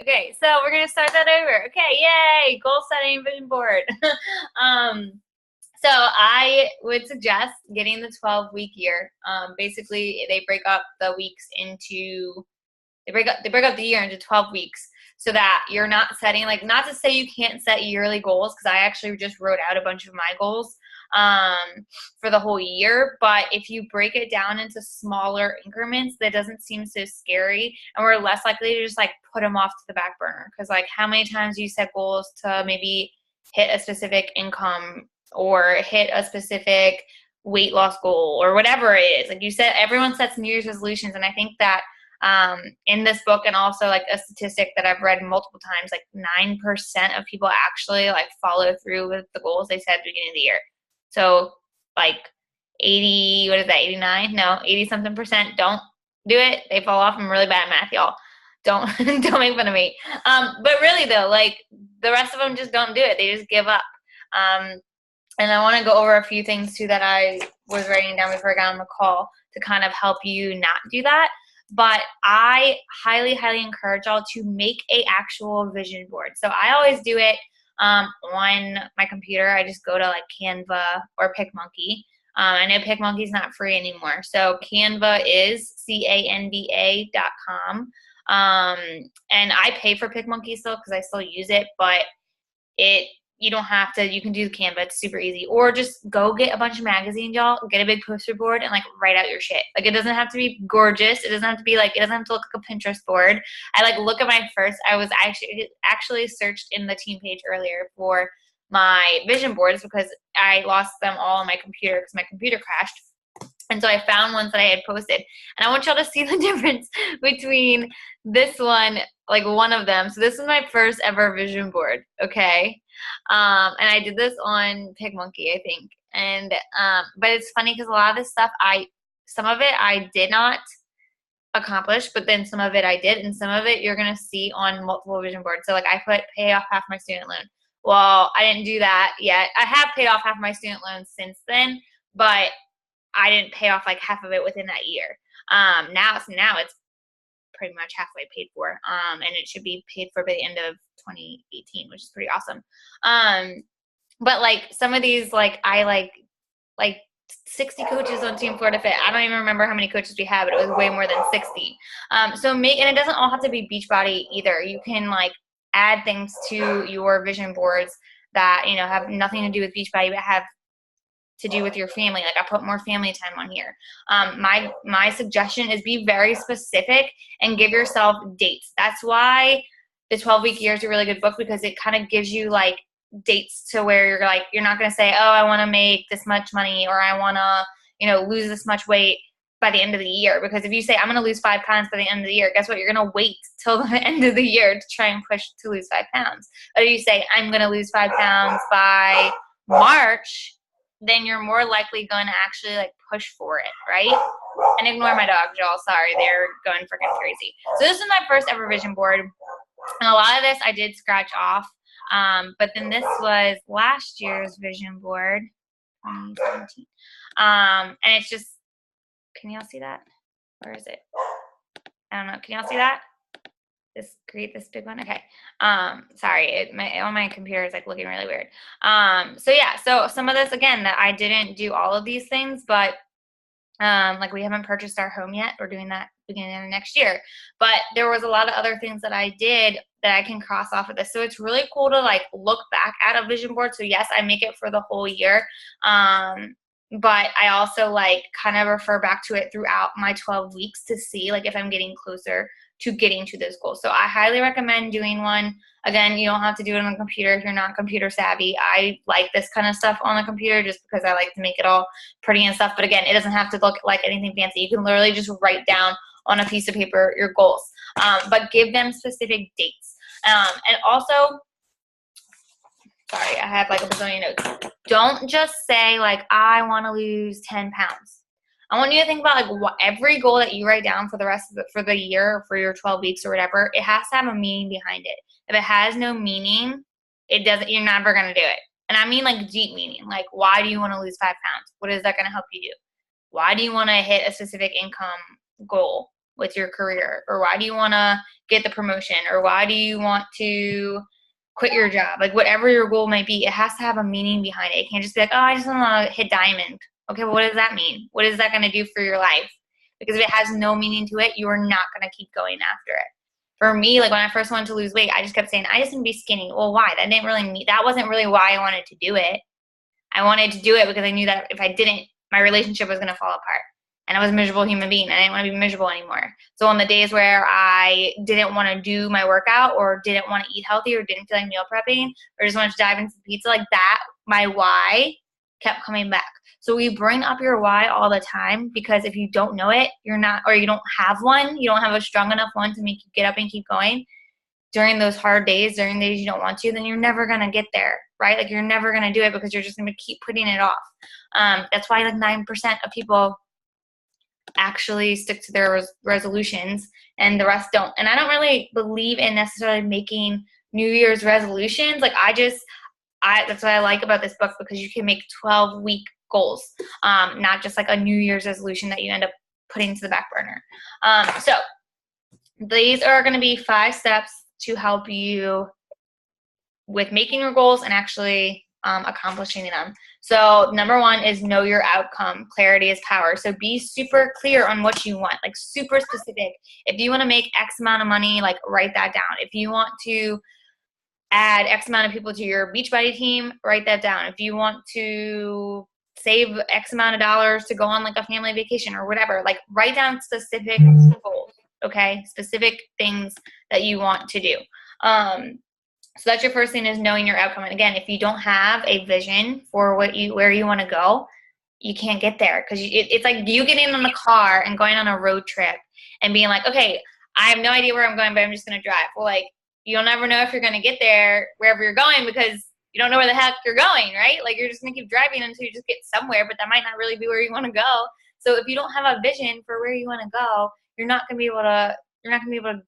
Okay, so we're gonna start that over. Okay, yay! Goal setting vision board. So I would suggest getting the 12-week year. Basically, they break up the weeks into they break up the year into 12 weeks so that you're not setting, like, not to say you can't set yearly goals, because I actually just wrote out a bunch of my goals for the whole year. But if you break it down into smaller increments, that doesn't seem so scary, and we're less likely to just like put them off to the back burner. Because like, how many times do you set goals to maybe hit a specific income or hit a specific weight loss goal or whatever it is? Like you said, everyone sets New Year's resolutions, and I think that in this book, and also like a statistic that I've read multiple times, like 9% of people actually like follow through with the goals they set at the beginning of the year. So like 80, what is that, 89? No, 80 something percent don't do it. They fall off. I'm really bad at math, y'all. Don't don't make fun of me. But really though, like the rest of them just don't do it. They just give up. And I want to go over a few things too that I was writing down before I got on the call to kind of help you not do that. But I highly, highly encourage y'all to make a actual vision board. So I always do it on my computer. I just go to like Canva or PicMonkey. I know PicMonkey's not free anymore. So Canva is canva.com. And I pay for PicMonkey still because I still use it, but you don't have to. You can do Canva. It's super easy. Or just go get a bunch of magazines, y'all. Get a big poster board and like write out your shit. Like, it doesn't have to be gorgeous. It doesn't have to be like, it doesn't have to look like a Pinterest board. I like look at my first, I was actually searched in the team page earlier for my vision boards because I lost them all on my computer because my computer crashed. And so I found ones that I had posted. And I want y'all to see the difference between this one, like one of them. So this is my first ever vision board, okay? And I did this on PicMonkey, I think. And but it's funny because a lot of this stuff, some of it I did not accomplish, but then some of it I did, and some of it you're gonna see on multiple vision boards. So like I put pay off half my student loan. Well, I didn't do that yet. I have paid off half my student loan since then, but I didn't pay off like half of it within that year. Now it's pretty much halfway paid for, and it should be paid for by the end of 2018, which is pretty awesome. But like some of these, like I like 60 coaches on Team Florida Fit. I don't even remember how many coaches we had, but it was way more than 60. And it doesn't all have to be Beachbody either. You can like add things to your vision boards that, you know, have nothing to do with Beachbody, but have to do with your family. Like I put more family time on here. My suggestion is be very specific and give yourself dates. That's why the 12-week year is a really good book, because it kind of gives you like dates to where you're like, you're not going to say, oh, I want to make this much money, or I want to, you know, lose this much weight by the end of the year. Because if you say I'm going to lose 5 pounds by the end of the year, guess what? You're going to wait till the end of the year to try and push to lose 5 pounds. But if you say I'm going to lose 5 pounds by March, then you're more likely going to actually like push for it, right? And ignore my dogs, y'all. Sorry, they're going freaking crazy. So this is my first ever vision board, and a lot of this I did scratch off. But then this was last year's vision board, 2017. And it's just, can y'all see that? Where is it? I don't know. Can y'all see that? Create this big one. Okay. Sorry, on my computer is like looking really weird. So yeah, so some of this, again, that I didn't do all of these things, but like we haven't purchased our home yet. We're doing that beginning of next year. But there was a lot of other things that I did that I can cross off of this. So it's really cool to like look back at a vision board. So yes, I make it for the whole year. But I also like kind of refer back to it throughout my 12 weeks to see like if I'm getting closer to getting to those goals. So I highly recommend doing one. Again, you don't have to do it on the computer if you're not computer savvy. I like this kind of stuff on the computer just because I like to make it all pretty and stuff. But again, it doesn't have to look like anything fancy. You can literally just write down on a piece of paper your goals, but give them specific dates. And also, sorry, I have like a bazillion notes. Don't just say like, I want to lose 10 pounds. I want you to think about like every goal that you write down for the rest of for the year, or for your 12 weeks or whatever, it has to have a meaning behind it. If it has no meaning, you're never going to do it. And I mean like deep meaning. Like, why do you want to lose 5 pounds? What is that going to help you do? Why do you want to hit a specific income goal? with your career? Or why do you want to get the promotion? Or why do you want to quit your job? Like whatever your goal might be, it has to have a meaning behind it. It can't just be like, oh, I just want to hit diamond. Okay, well, what does that mean? What is that going to do for your life? Because if it has no meaning to it, you are not going to keep going after it. For me, like when I first wanted to lose weight, I just kept saying, I just want to be skinny. Well, why? That wasn't really why I wanted to do it. I wanted to do it because I knew that if I didn't, my relationship was going to fall apart. And I was a miserable human being, and I didn't want to be miserable anymore. So on the days where I didn't want to do my workout or didn't want to eat healthy or didn't feel like meal prepping or just wanted to dive into pizza like that, my why kept coming back. So we bring up your why all the time, because if you don't know it, you're not, or you don't have one, you don't have a strong enough one to make you get up and keep going during those hard days, during the days you don't want to, then you're never going to get there, right? Like you're never going to do it because you're just going to keep putting it off. That's why like 9% of people actually stick to their resolutions and the rest don't. And I don't really believe in necessarily making New Year's resolutions. Like that's what I like about this book, because you can make 12-week goals, not just like a New Year's resolution that you end up putting to the back burner. So these are going to be 5 steps to help you with making your goals and actually accomplishing them. So number 1 is know your outcome. Clarity is power. So be super clear on what you want, like super specific. If you want to make X amount of money, like write that down. If you want to add X amount of people to your Beachbody team, write that down. If you want to save X amount of dollars to go on like a family vacation or whatever, like write down specific goals, okay? Specific things that you want to do. So that's your first thing, is knowing your outcome. And again, if you don't have a vision for where you want to go, you can't get there, because it's like you getting in the car and going on a road trip and being like, okay, I have no idea where I'm going, but I'm just going to drive. Well, like you'll never know if you're going to get there wherever you're going, because you don't know where the heck you're going, right? Like you're just going to keep driving until you just get somewhere, but that might not really be where you want to go. So if you don't have a vision for where you want to go, you're not going to be able to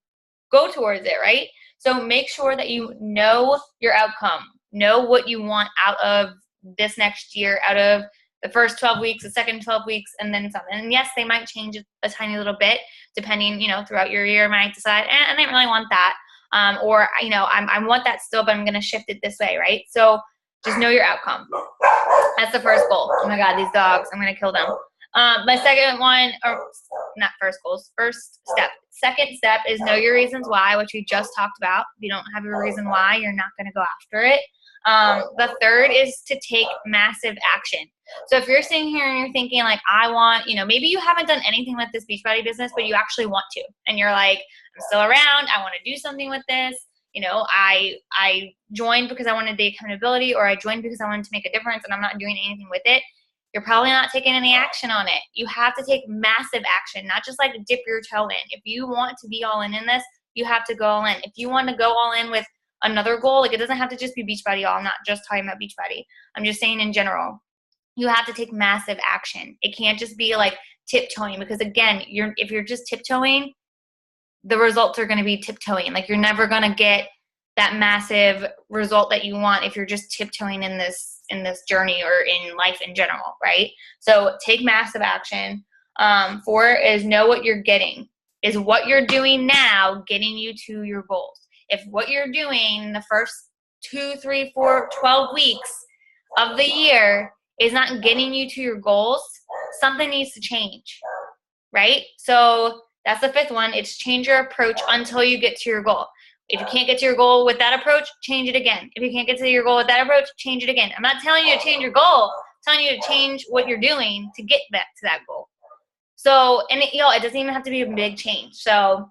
go towards it, right? So make sure that you know your outcome, know what you want out of this next year, out of the first 12 weeks, the second 12 weeks, and then some. And yes, they might change a tiny little bit depending, throughout your year. Might decide, I didn't really want that. Or, I want that still, but I'm going to shift it this way, right? So just know your outcome. That's the first goal. Oh my God, these dogs, I'm going to kill them. My second one, or not first goals, first step. Second step is know your reasons why, which we just talked about. If you don't have a reason why, you're not going to go after it. The third is to take massive action. So if you're sitting here and you're thinking like, I want, maybe you haven't done anything with this Beachbody business, but you actually want to, and you're like, I'm still around, I want to do something with this. I joined because I wanted the accountability, or I joined because I wanted to make a difference, and I'm not doing anything with it. You're probably not taking any action on it. You have to take massive action, not just like dip your toe in. If you want to be all in this, you have to go all in. If you want to go all in with another goal, like it doesn't have to just be Beachbody, y'all. I'm not just talking about Beachbody. I'm just saying in general, you have to take massive action. It can't just be like tiptoeing, because again, if you're just tiptoeing, the results are going to be tiptoeing. Like you're never going to get that massive result that you want if you're just tiptoeing in this journey or in life in general, right? So take massive action. 4 is know what you're getting. Is what you're doing now getting you to your goals? If what you're doing the first 2, 3, 4, 12 weeks of the year is not getting you to your goals, something needs to change, right? So that's the 5th one. It's change your approach until you get to your goal. If you can't get to your goal with that approach, change it again. If you can't get to your goal with that approach, change it again. I'm not telling you to change your goal. I'm telling you to change what you're doing to get back to that goal. So, and it doesn't even have to be a big change. So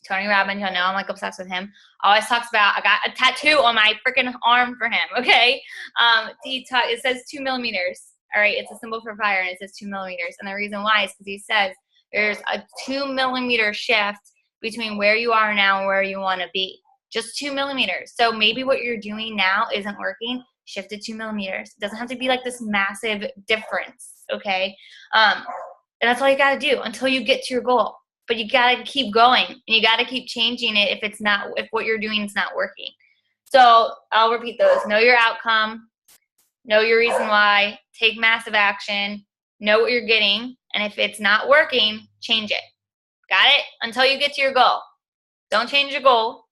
Tony Robbins, y'all know I'm like obsessed with him. Always talks about, I got a tattoo on my freaking arm for him, okay? It says 2 millimeters. All right, it's a symbol for fire, and it says 2 millimeters. And the reason why is because he says there's a 2 millimeter shift between where you are now and where you want to be. Just 2 millimeters. So maybe what you're doing now isn't working. Shift it 2 millimeters. It doesn't have to be like this massive difference, okay? And that's all you got to do until you get to your goal. But you got to keep going, and you got to keep changing it if what you're doing is not working. So I'll repeat those. Know your outcome. Know your reason why. Take massive action. Know what you're getting. And if it's not working, change it. Got it? Until you get to your goal. Don't change your goal.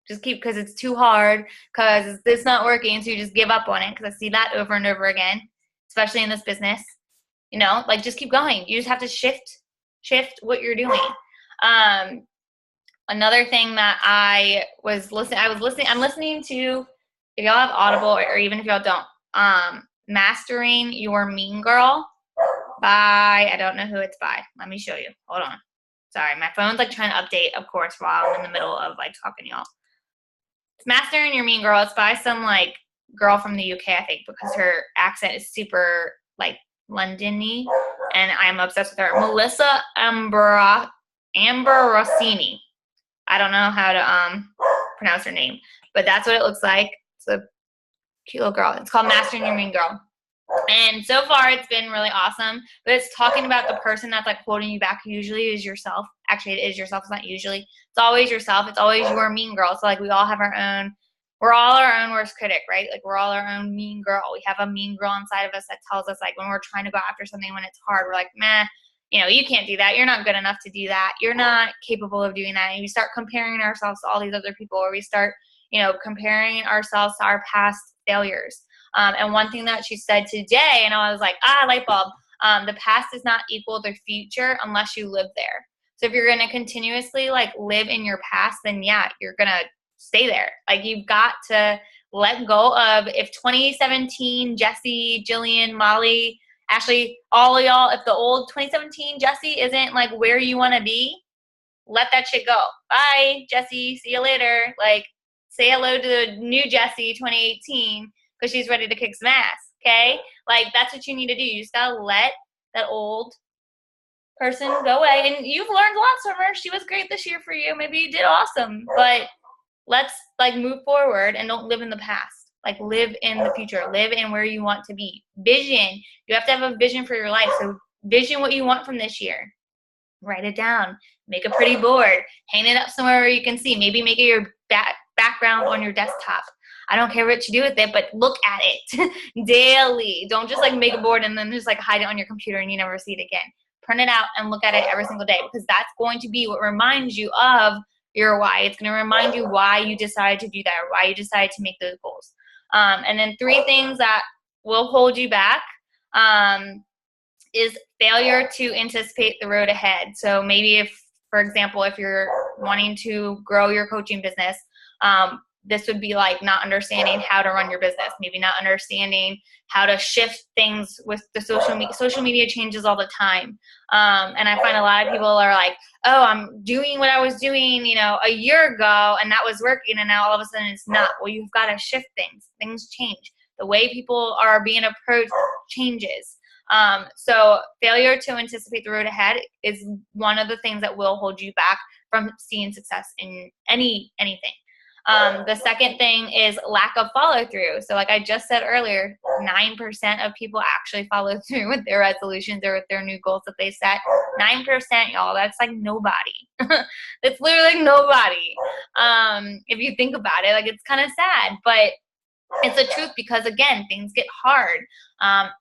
Just keep, because it's too hard, because it's not working, so you just give up on it, because I see that over and over again, especially in this business. You know, like, just keep going. You just have to shift what you're doing. Another thing that I'm listening to, if y'all have Audible, or even if y'all don't, Mastering Your Mean Girl by, I don't know who it's by. Let me show you. Hold on. Sorry, my phone's like trying to update, of course, while I'm in the middle of like talking to y'all. It's Mastering Your Mean Girl. It's by some like girl from the UK, I think, because her accent is super like London-y, and I'm obsessed with her. Melissa Ambrosini. I don't know how to pronounce her name, but that's what it looks like. It's a cute little girl. It's called Mastering Your Mean Girl. And so far, it's been really awesome. But it's talking about the person that's like holding you back. Usually is yourself. Actually, it is yourself. It's not usually. It's always yourself. It's always your mean girl. So like we all have our own. We're all our own worst critic, right? Like we're all our own mean girl. We have a mean girl inside of us that tells us like when we're trying to go after something, when it's hard, we're like, meh, you know, you can't do that. You're not good enough to do that. You're not capable of doing that. And we start comparing ourselves to all these other people, or we start, you know, comparing ourselves to our past failures. And one thing that she said today, and I was like, light bulb, the past does not equal the future unless you live there. So if you're going to continuously like live in your past, then yeah, you're going to stay there. Like you've got to let go of, if 2017, Jesse, Jillian, Molly, Ashley, all of y'all, if the old 2017 Jesse isn't like where you want to be, let that shit go. Bye, Jesse. See you later. Like, say hello to the new Jesse 2018, because she's ready to kick some ass, okay? Like, that's what you need to do. You just gotta let that old person go away. And you've learned lots from her. She was great this year for you. Maybe you did awesome. But let's, like, move forward and don't live in the past. Like, live in the future. Live in where you want to be. Vision. You have to have a vision for your life. So vision what you want from this year. Write it down. Make a pretty board. Hang it up somewhere where you can see. Maybe make it your background on your desktop. I don't care what you do with it, but look at it daily. Don't just like make a board and then just like hide it on your computer and you never see it again. Print it out and look at it every single day, because that's going to be what reminds you of your why. It's going to remind you why you decided to do that, or why you decided to make those goals. And then 3 things that will hold you back is failure to anticipate the road ahead. So maybe if, for example, if you're wanting to grow your coaching business, this would be like not understanding how to run your business, maybe not understanding how to shift things with the social media. Social media changes all the time. And I find a lot of people are like, oh, I'm doing what I was doing, you know, a year ago, and that was working, and now all of a sudden it's not. Well, you've got to shift things. Things change. The way people are being approached changes. So failure to anticipate the road ahead is one of the things that will hold you back from seeing success in anything. The second thing is lack of follow through. So like I just said earlier, 9% of people actually follow through with their resolutions or with their new goals that they set. 9%, y'all, that's like nobody. It's literally like nobody. If you think about it, like it's kind of sad, but it's the truth, because again, things get hard.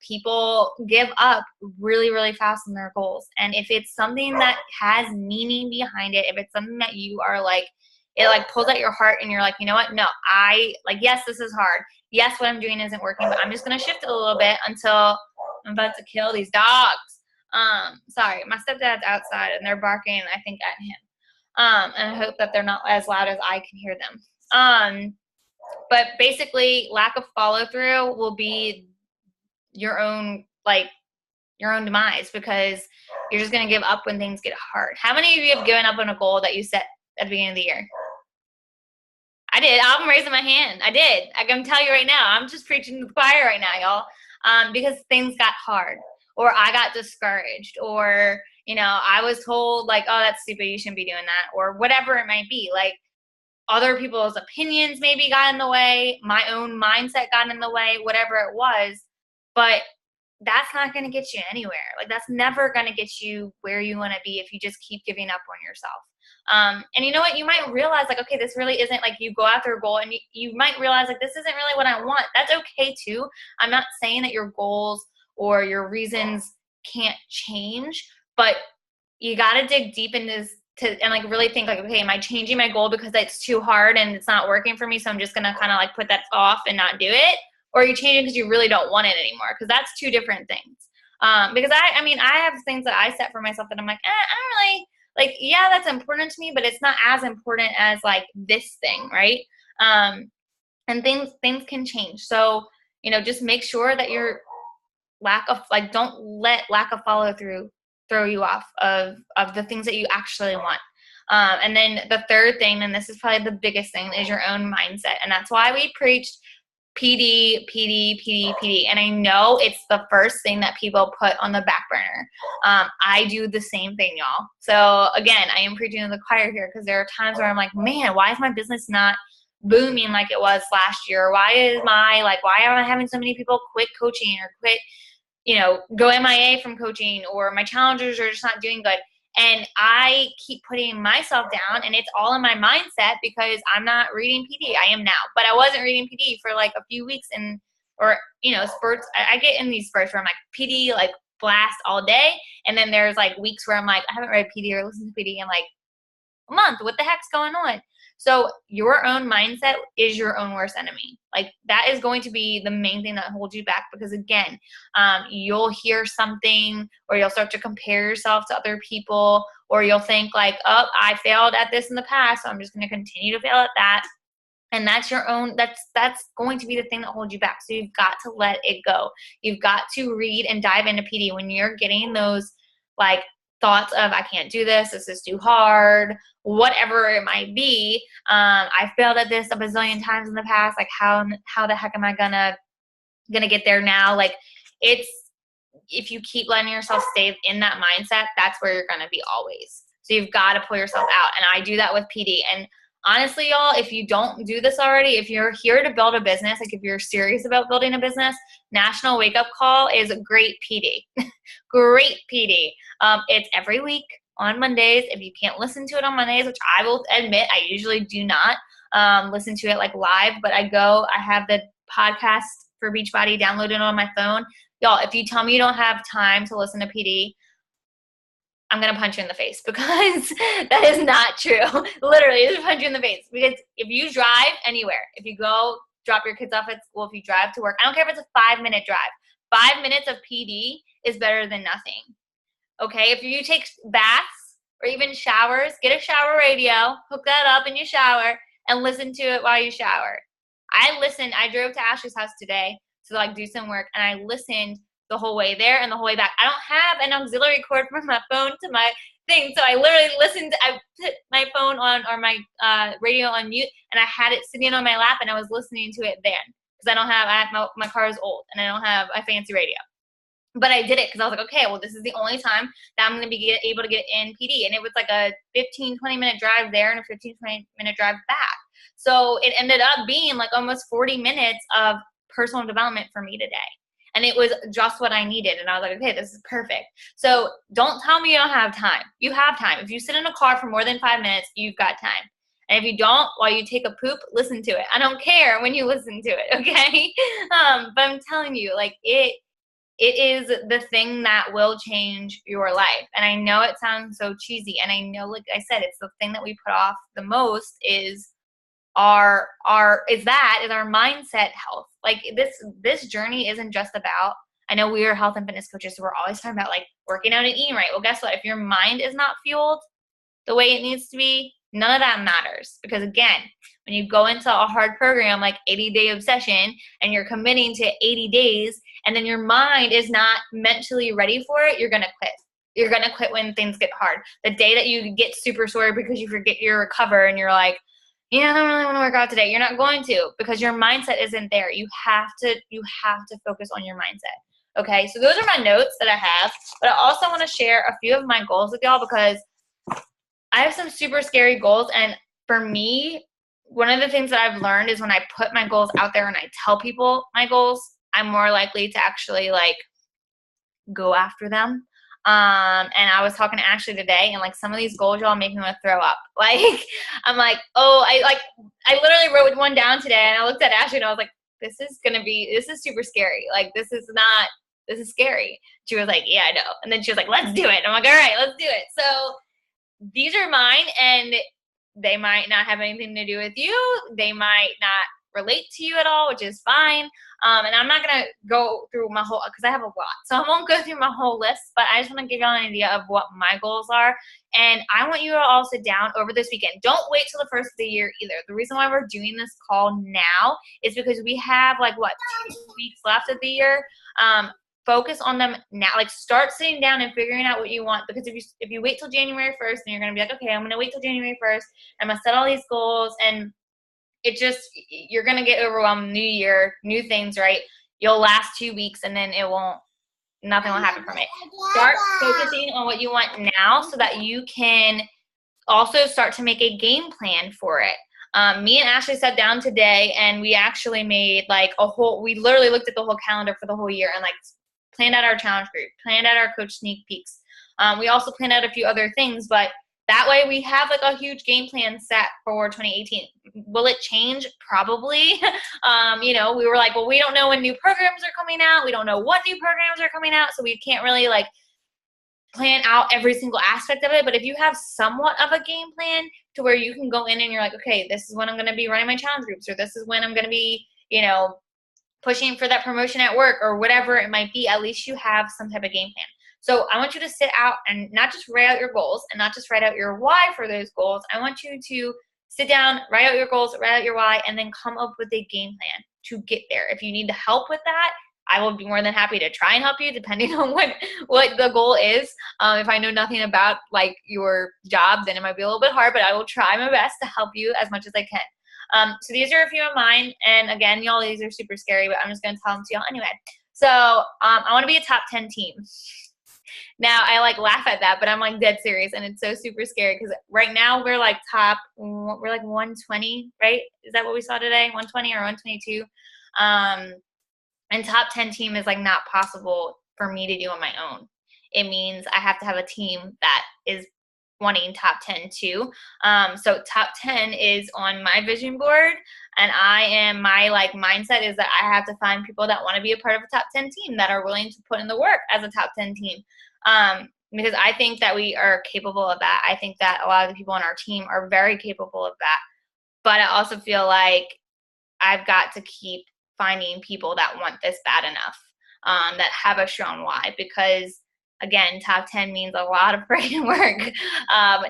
People give up really, really fast on their goals. And if it's something that has meaning behind it, if it's something that you are like, it like pulls at your heart and you're like, you know what? No, yes, this is hard. Yes, what I'm doing isn't working, but I'm just going to shift it a little bit until I'm about to kill these dogs. Sorry, my stepdad's outside and they're barking, I think, at him. And I hope that they're not as loud as I can hear them. But basically, lack of follow through will be your own demise, because you're just going to give up when things get hard. How many of you have given up on a goal that you set at the beginning of the year? I did. I'm raising my hand. I did. I can tell you right now. I'm just preaching to the choir right now, y'all. Because things got hard, or I got discouraged, or, you know, I was told like, oh, that's stupid, you shouldn't be doing that, or whatever it might be. Like, other people's opinions maybe got in the way, my own mindset got in the way, whatever it was. But that's not going to get you anywhere. Like, that's never going to get you where you want to be if you just keep giving up on yourself. And you know what? You might realize, like, okay, this really isn't, like, you go after a goal and you might realize, like, this isn't really what I want. That's okay, too. I'm not saying that your goals or your reasons can't change, but you got to dig deep into this and like really think like, okay, am I changing my goal because it's too hard and it's not working for me, so I'm just going to kind of like put that off and not do it? Or are you changing because you really don't want it anymore? Because that's two different things. Because I mean, I have things that I set for myself that I'm like, I don't really, like, yeah, that's important to me, but it's not as important as like this thing, right? And things can change. So, you know, just make sure that your lack of, like, don't let lack of follow through throw you off of the things that you actually want. And then the third thing, and this is probably the biggest thing, is your own mindset. And that's why we preached PD, PD, PD, PD. And I know it's the first thing that people put on the back burner. I do the same thing, y'all. So again, I am preaching to the choir here, because there are times where I'm like, man, why is my business not booming like it was last year? Why am I having so many people quit coaching or quit, you know, go MIA from coaching, or my challengers are just not doing good? And I keep putting myself down, and it's all in my mindset because I'm not reading PD. I am now, but I wasn't reading PD for like a few weeks, or, you know, spurts. I get in these spurts where I'm like PD, like blast all day. And then there's like weeks where I'm like, I haven't read PD or listened to PD in like a month. What the heck's going on? So your own mindset is your own worst enemy. Like, that is going to be the main thing that holds you back, because again, you'll hear something, or you'll start to compare yourself to other people, or you'll think like, oh, I failed at this in the past, so I'm just going to continue to fail at that. And that's your own, that's going to be the thing that holds you back. So you've got to let it go. You've got to read and dive into PD when you're getting those like thoughts of, I can't do this, this is too hard, whatever it might be. I failed at this a bazillion times in the past. Like, how the heck am I gonna get there now? Like, it's, if you keep letting yourself stay in that mindset, that's where you're gonna be always. So you've got to pull yourself out. And I do that with PD. And honestly, y'all, if you don't do this already, if you're here to build a business, like if you're serious about building a business, National Wake Up Call is a great PD. Great PD. It's every week on Mondays. If you can't listen to it on Mondays, which I will admit I usually do not listen to it like live, but I have the podcast for Beachbody downloaded on my phone. Y'all, if you tell me you don't have time to listen to PD, I'm going to punch you in the face, because that is not true. Literally, just punch you in the face. Because if you drive anywhere, if you go drop your kids off at school, if you drive to work, I don't care if it's a 5-minute drive. 5 minutes of PD is better than nothing. Okay? If you take baths or even showers, get a shower radio, hook that up in your shower, and listen to it while you shower. I drove to Ashley's house today to like do some work, and I listened the whole way there and the whhole way back. I don't have an auxiliary cord from my phone to my thing, so I literally I put my phone on, or my radio on mute, and I had it sitting on my lap, and I was listening to it then, because my car is old, and I don't have a fancy radio. But I did it because I was like, okay, well, this is the only time that I'm going to be able to get in PD. And it was like a 15-20 minute drive there and a 15-20 minute drive back. So it ended up being like almost 40 minutes of personal development for me today. And it was just what I needed. And I was like, okay, this is perfect. So don't tell me you don't have time. You have time. If you sit in a car for more than 5 minutes, you've got time. And if you don't, while you take a poop, listen to it. I don't care when you listen to it, okay? But I'm telling you, like, it is the thing that will change your life. And I know it sounds so cheesy. And I know, like I said, it's the thing that we put off the most is our mindset health. Like, this journey isn't just about, I know we are health and fitness coaches, so we're always talking about like working out and eating right. Well, guess what? If your mind is not fueled the way it needs to be, none of that matters. Because again, when you go into a hard program like 80-day obsession, and you're committing to 80 days, and then your mind is not mentally ready for it, you're going to quit. You're going to quit when things get hard. The day that you get super sore because you forget your recover, and you're like, yeah, I don't really want to work out today. You're not going to, because your mindset isn't there. You have to focus on your mindset. Okay, so those are my notes that I have. But I also want to share a few of my goals with y'all, because I have some super scary goals. And for me, one of the things that I've learned is when I put my goals out there and I tell people my goals, I'm more likely to actually like go after them. And I was talking to Ashley today, and like some of these goals, y'all, make me want to throw up. Like, I'm like, oh, I literally wrote one down today, and I looked at Ashley and I was like, this is super scary. Like, this is not this is scary. She was like, yeah, I know. And then she was like, let's do it. I'm like, all right, let's do it. So these are mine, and they might not have anything to do with you. They might not relate to you at all, which is fine. And I'm not going to go through my whole, because I have a lot. So I won't go through my whole list, but I just want to give y'all an idea of what my goals are. And I want you to all sit down over this weekend. Don't wait till the first of the year either. The reason why we're doing this call now is because we have like, what, 2 weeks left of the year. Focus on them now. Like, start sitting down and figuring out what you want, because if you wait till January 1st, then you're going to be like, okay, I'm going to wait till January 1st. I'm going to set all these goals, and you're going to get overwhelmed. New year, new things, right? You'll last 2 weeks, and then nothing will happen from it. Start focusing on what you want now so that you can also start to make a game plan for it. Me and Ashley sat down today, and we actually made like we literally looked at the whole calendar for the whole year, and like planned out our challenge group, planned out our coach sneak peeks. We also planned out a few other things, but that way we have like a huge game plan set for 2018. Will it change? Probably. We were like, well, we don't know when new programs are coming out. We don't know what new programs are coming out, so we can't really like plan out every single aspect of it. But if you have somewhat of a game plan to where you can go in and you're like, okay, this is when I'm going to be running my challenge groups, or this is when I'm going to be, pushing for that promotion at work, or whatever it might be, at least you have some type of game plan. So I want you to sit out and not just write out your goals and not just write out your why for those goals. I want you to sit down, write out your goals, write out your why, and then come up with a game plan to get there. If you need help with that, I will be more than happy to try and help you, depending on what the goal is. If I know nothing about like your job, then it might be a little bit hard, but I will try my best to help you as much as I can. So these are a few of mine, and again, y'all, these are super scary, but I'm just going to tell them to y'all anyway. So I want to be a top 10 team. Now, I like laugh at that, but I'm like dead serious, and it's so super scary because right now we're like 120, right? Is that what we saw today? 120 or 122? And top 10 team is like not possible for me to do on my own. It means I have to have a team that is wanting top 10 too. So top 10 is on my vision board, and my like mindset is that I have to find people that want to be a part of a top 10 team, that are willing to put in the work as a top 10 team. Because I think that we are capable of that. I think that a lot of the people on our team are very capable of that. But I also feel like I've got to keep finding people that want this bad enough, that have a strong why, because again, top 10 means a lot of freaking work,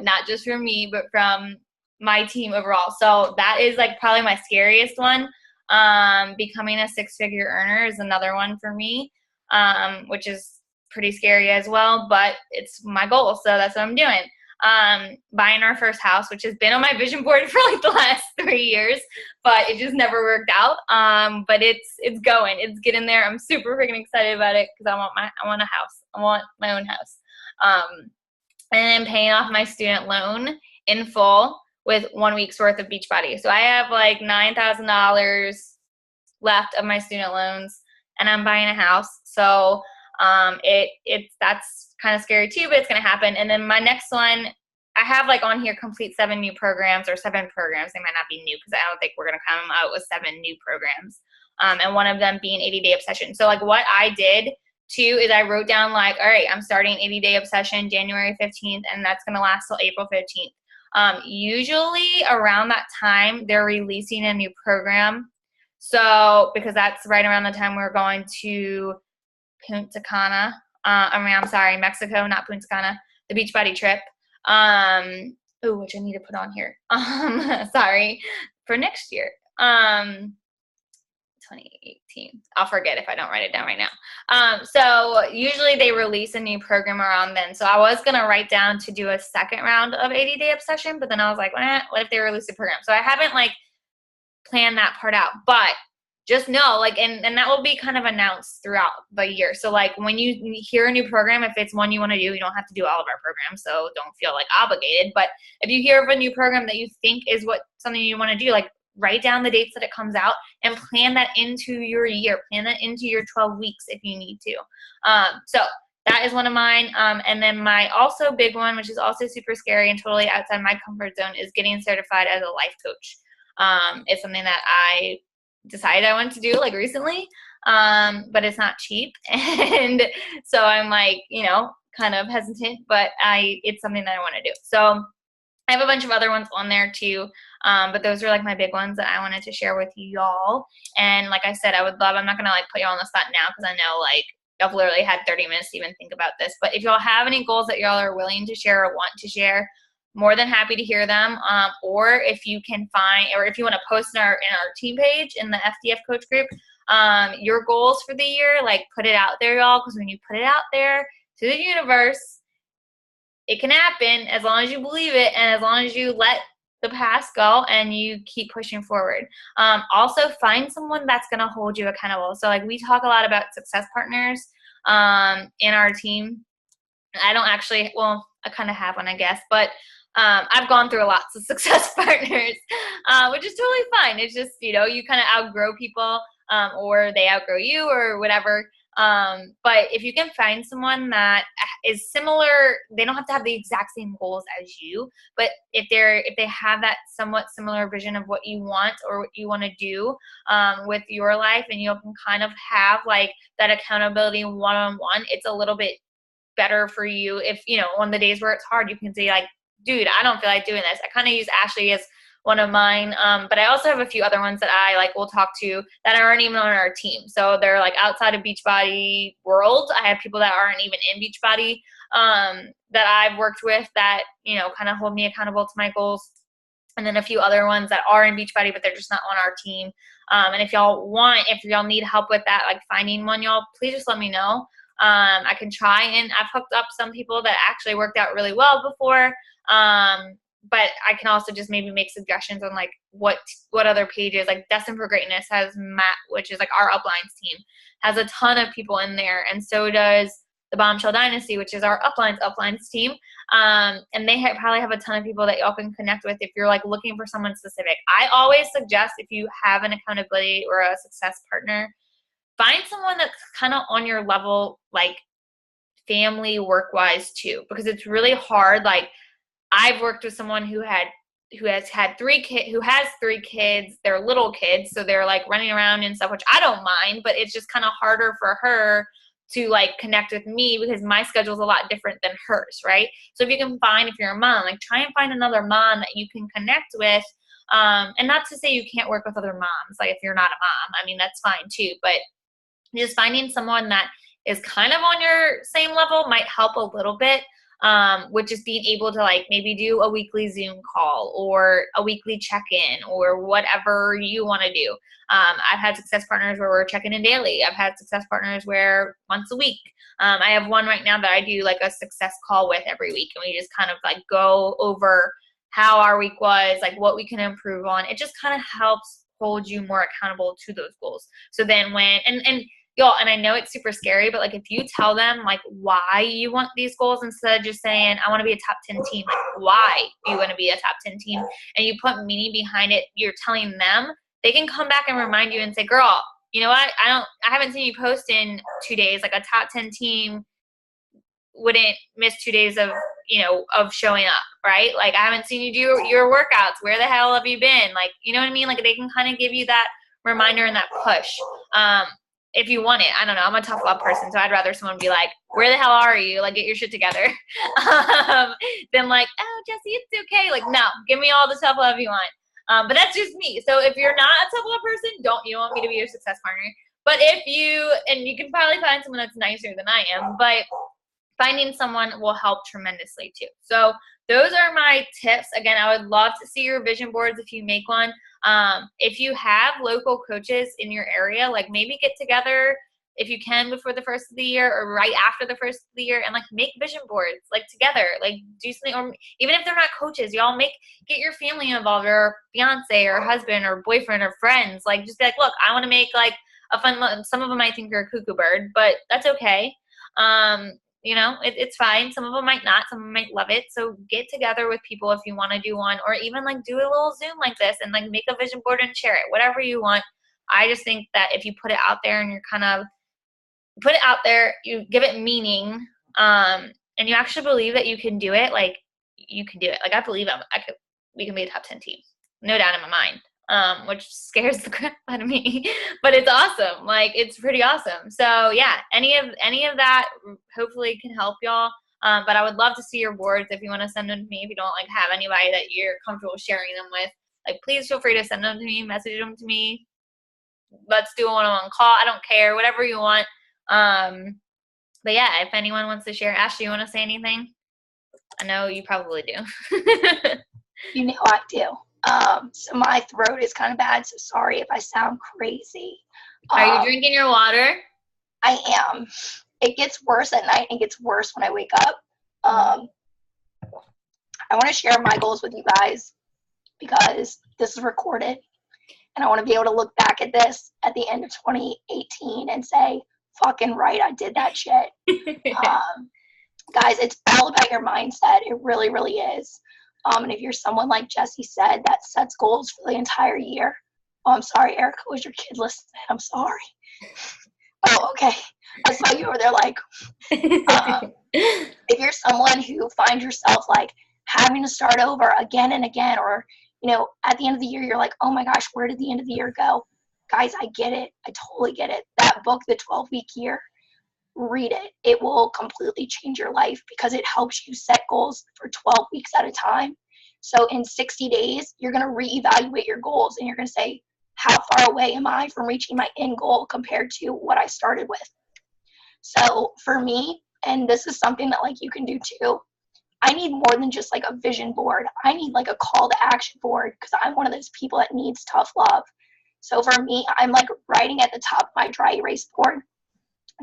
not just from me, but from my team overall. So that is like probably my scariest one. Becoming a 6-figure earner is another one for me, which is pretty scary as well, but it's my goal. So that's what I'm doing. Buying our first house, which has been on my vision board for like the last 3 years, but it just never worked out. But it's going, it's getting there. I'm super freaking excited about it because I want a house. I want my own house. And then paying off my student loan in full with 1 week's worth of Beachbody. So I have like $9,000 left of my student loans, and I'm buying a house. So that's kind of scary too, but it's going to happen. And then my next one, I have like on here, complete 7 new programs, or 7 programs. They might not be new because I don't think we're going to come out with 7 new programs. And one of them being 80-day obsession. So like what I did too is I wrote down like, all right, I'm starting 80-day obsession January 15th, and that's going to last till April 15th. Usually around that time, they're releasing a new program. So because that's right around the time we're going to Punta Cana. Mexico, not Punta Cana, the Beachbody trip. Which I need to put on here. Sorry, for next year. 2018. I'll forget if I don't write it down right now. So usually they release a new program around then. So I was going to write down to do a second round of 80-day obsession, but then I was like, what if they release a program? So I haven't like planned that part out, but just know, like, and that will be kind of announced throughout the year. So like when you hear a new program, if it's one you want to do, you don't have to do all of our programs, so don't feel like obligated. But if you hear of a new program that you think is something you want to do, like write down the dates that it comes out and plan that into your year, plan that into your 12 weeks if you need to. So that is one of mine. And then my also big one, which is also super scary and totally outside my comfort zone, is getting certified as a life coach. It's something that I decided I wanted to do like recently, but it's not cheap. And so I'm like, you know, kind of hesitant, but it's something that I want to do. So I have a bunch of other ones on there too, but those are like my big ones that I wanted to share with y'all. And like I said, I'm not gonna like put y'all on the spot now because I know like I've literally had 30 minutes to even think about this. But if y'all have any goals that y'all are willing to share or want to share, more than happy to hear them. Or if you can find, or if you want to post in our team page in the FDF coach group, your goals for the year, like put it out there, y'all, because when you put it out there to the universe, it can happen as long as you believe it and as long as you let the past go and you keep pushing forward. Also, find someone that's going to hold you accountable. So, like, we talk a lot about success partners in our team. I don't actually, well, I kind of have one, I guess, but I've gone through lots of success partners, which is totally fine. It's just, you know, you kind of outgrow people or they outgrow you or whatever. But if you can find someone that is similar, they don't have to have the exact same goals as you, but if they have that somewhat similar vision of what you want or what you want to do with your life, and you can kind of have like that accountability one-on-one, it's a little bit better for you. If, you know, on the days where it's hard, you can say like, dude, I don't feel like doing this. I kind of use Ashley as one of mine. But I also have a few other ones that I like will talk to that aren't even on our team. So they're like outside of Beachbody world. I have people that aren't even in Beachbody that I've worked with that, you know, kind of hold me accountable to my goals. And then a few other ones that are in Beachbody, but they're just not on our team. And if y'all need help with that, like finding one, y'all, please just let me know. I can try, and I've hooked up some people that actually worked out really well before. But I can also just maybe make suggestions on like what other pages, like Destined for Greatness has Matt, which is like our uplines team, has a ton of people in there. And so does the Bombshell Dynasty, which is our uplines team. And they probably have a ton of people that y'all can connect with if you're like looking for someone specific. I always suggest, if you have an accountability or a success partner, find someone that's kind of on your level, like family work-wise too, because it's really hard. Like I've worked with someone who has 3 kids. They're little kids, so they're like running around and stuff, which I don't mind, but it's just kind of harder for her to like connect with me because my schedule is a lot different than hers, right? So if you can find, if you're a mom, like try and find another mom that you can connect with. And not to say you can't work with other moms, like if you're not a mom, I mean, that's fine too, but just finding someone that is kind of on your same level might help a little bit, with just being able to like maybe do a weekly Zoom call or a weekly check-in or whatever you want to do. I've had success partners where we're checking in daily. I've had success partners where once a week. I have one right now that I do like a success call with every week, and we just kind of like go over how our week was, like what we can improve on. It just kind of helps hold you more accountable to those goals. So then when, and y'all, and I know it's super scary, but like if you tell them like why you want these goals instead of just saying, I want to be a top 10 team, like why do you want to be a top 10 team? And you put meaning behind it, you're telling them, they can come back and remind you and say, girl, you know what? I haven't seen you post in 2 days. Like a top 10 team wouldn't miss 2 days of, you know, of showing up, right? Like I haven't seen you do your workouts. Where the hell have you been? Like, you know what I mean? Like they can kind of give you that reminder and that push. If you want it. I don't know. I'm a tough love person, so I'd rather someone be like, where the hell are you? Like, get your shit together. Than like, oh, Jesse, it's okay. Like, no, give me all the tough love you want. But that's just me. So if you're not a tough love person, you want me to be your success partner. But if you, and you can probably find someone that's nicer than I am, but finding someone will help tremendously too. So those are my tips. Again, I would love to see your vision boards if you make one. If you have local coaches in your area, like maybe get together if you can before the first of the year or right after the first of the year and like make vision boards like together, like do something, or even if they're not coaches, y'all get your family involved or fiance or husband or boyfriend or friends. Like just be like, look, I want to make like a fun, some of them I think are a cuckoo bird, but that's okay. You know, it's fine. Some of them might not. Some of them might love it. So get together with people if you want to do one, or even like do a little Zoom like this and like make a vision board and share it, whatever you want. I just think that if you put it out there and you're kind of put it out there, you give it meaning, and you actually believe that you can do it, like you can do it. Like I believe we can be a top 10 team. No doubt in my mind. which scares the crap out of me, but it's awesome. Like, it's pretty awesome. So yeah, any of that hopefully can help y'all. But I would love to see your boards if you want to send them to me. If you don't like have anybody that you're comfortable sharing them with, like, please feel free to send them to me, message them to me. Let's do a one-on-one call. I don't care, whatever you want. But yeah, if anyone wants to share, Ashley, you want to say anything? I know you probably do. You know I do. So my throat is kind of bad, so sorry if I sound crazy. Are you drinking your water? I am. It gets worse at night and gets worse when I wake up. I want to share my goals with you guys because this is recorded, and I want to be able to look back at this at the end of 2018 and say, fucking right, I did that shit. Guys, it's all about your mindset. It really, really is. And if you're someone like Jesse said that sets goals for the entire year. Oh, I'm sorry, Erica, was your kid listening? I'm sorry. Oh, okay. I saw you over there like, if you're someone who finds yourself like having to start over again and again, or, you know, at the end of the year, you're like, oh my gosh, where did the end of the year go? Guys, I get it. I totally get it. That book, The 12-Week Year, read it. It will completely change your life because it helps you set goals for 12 weeks at a time. So in 60 days, you're going to reevaluate your goals and you're going to say, how far away am I from reaching my end goal compared to what I started with? So for me, and this is something that like you can do too, I need more than just like a vision board. I need like a call to action board because I'm one of those people that needs tough love. So for me, I'm like writing at the top of my dry erase board,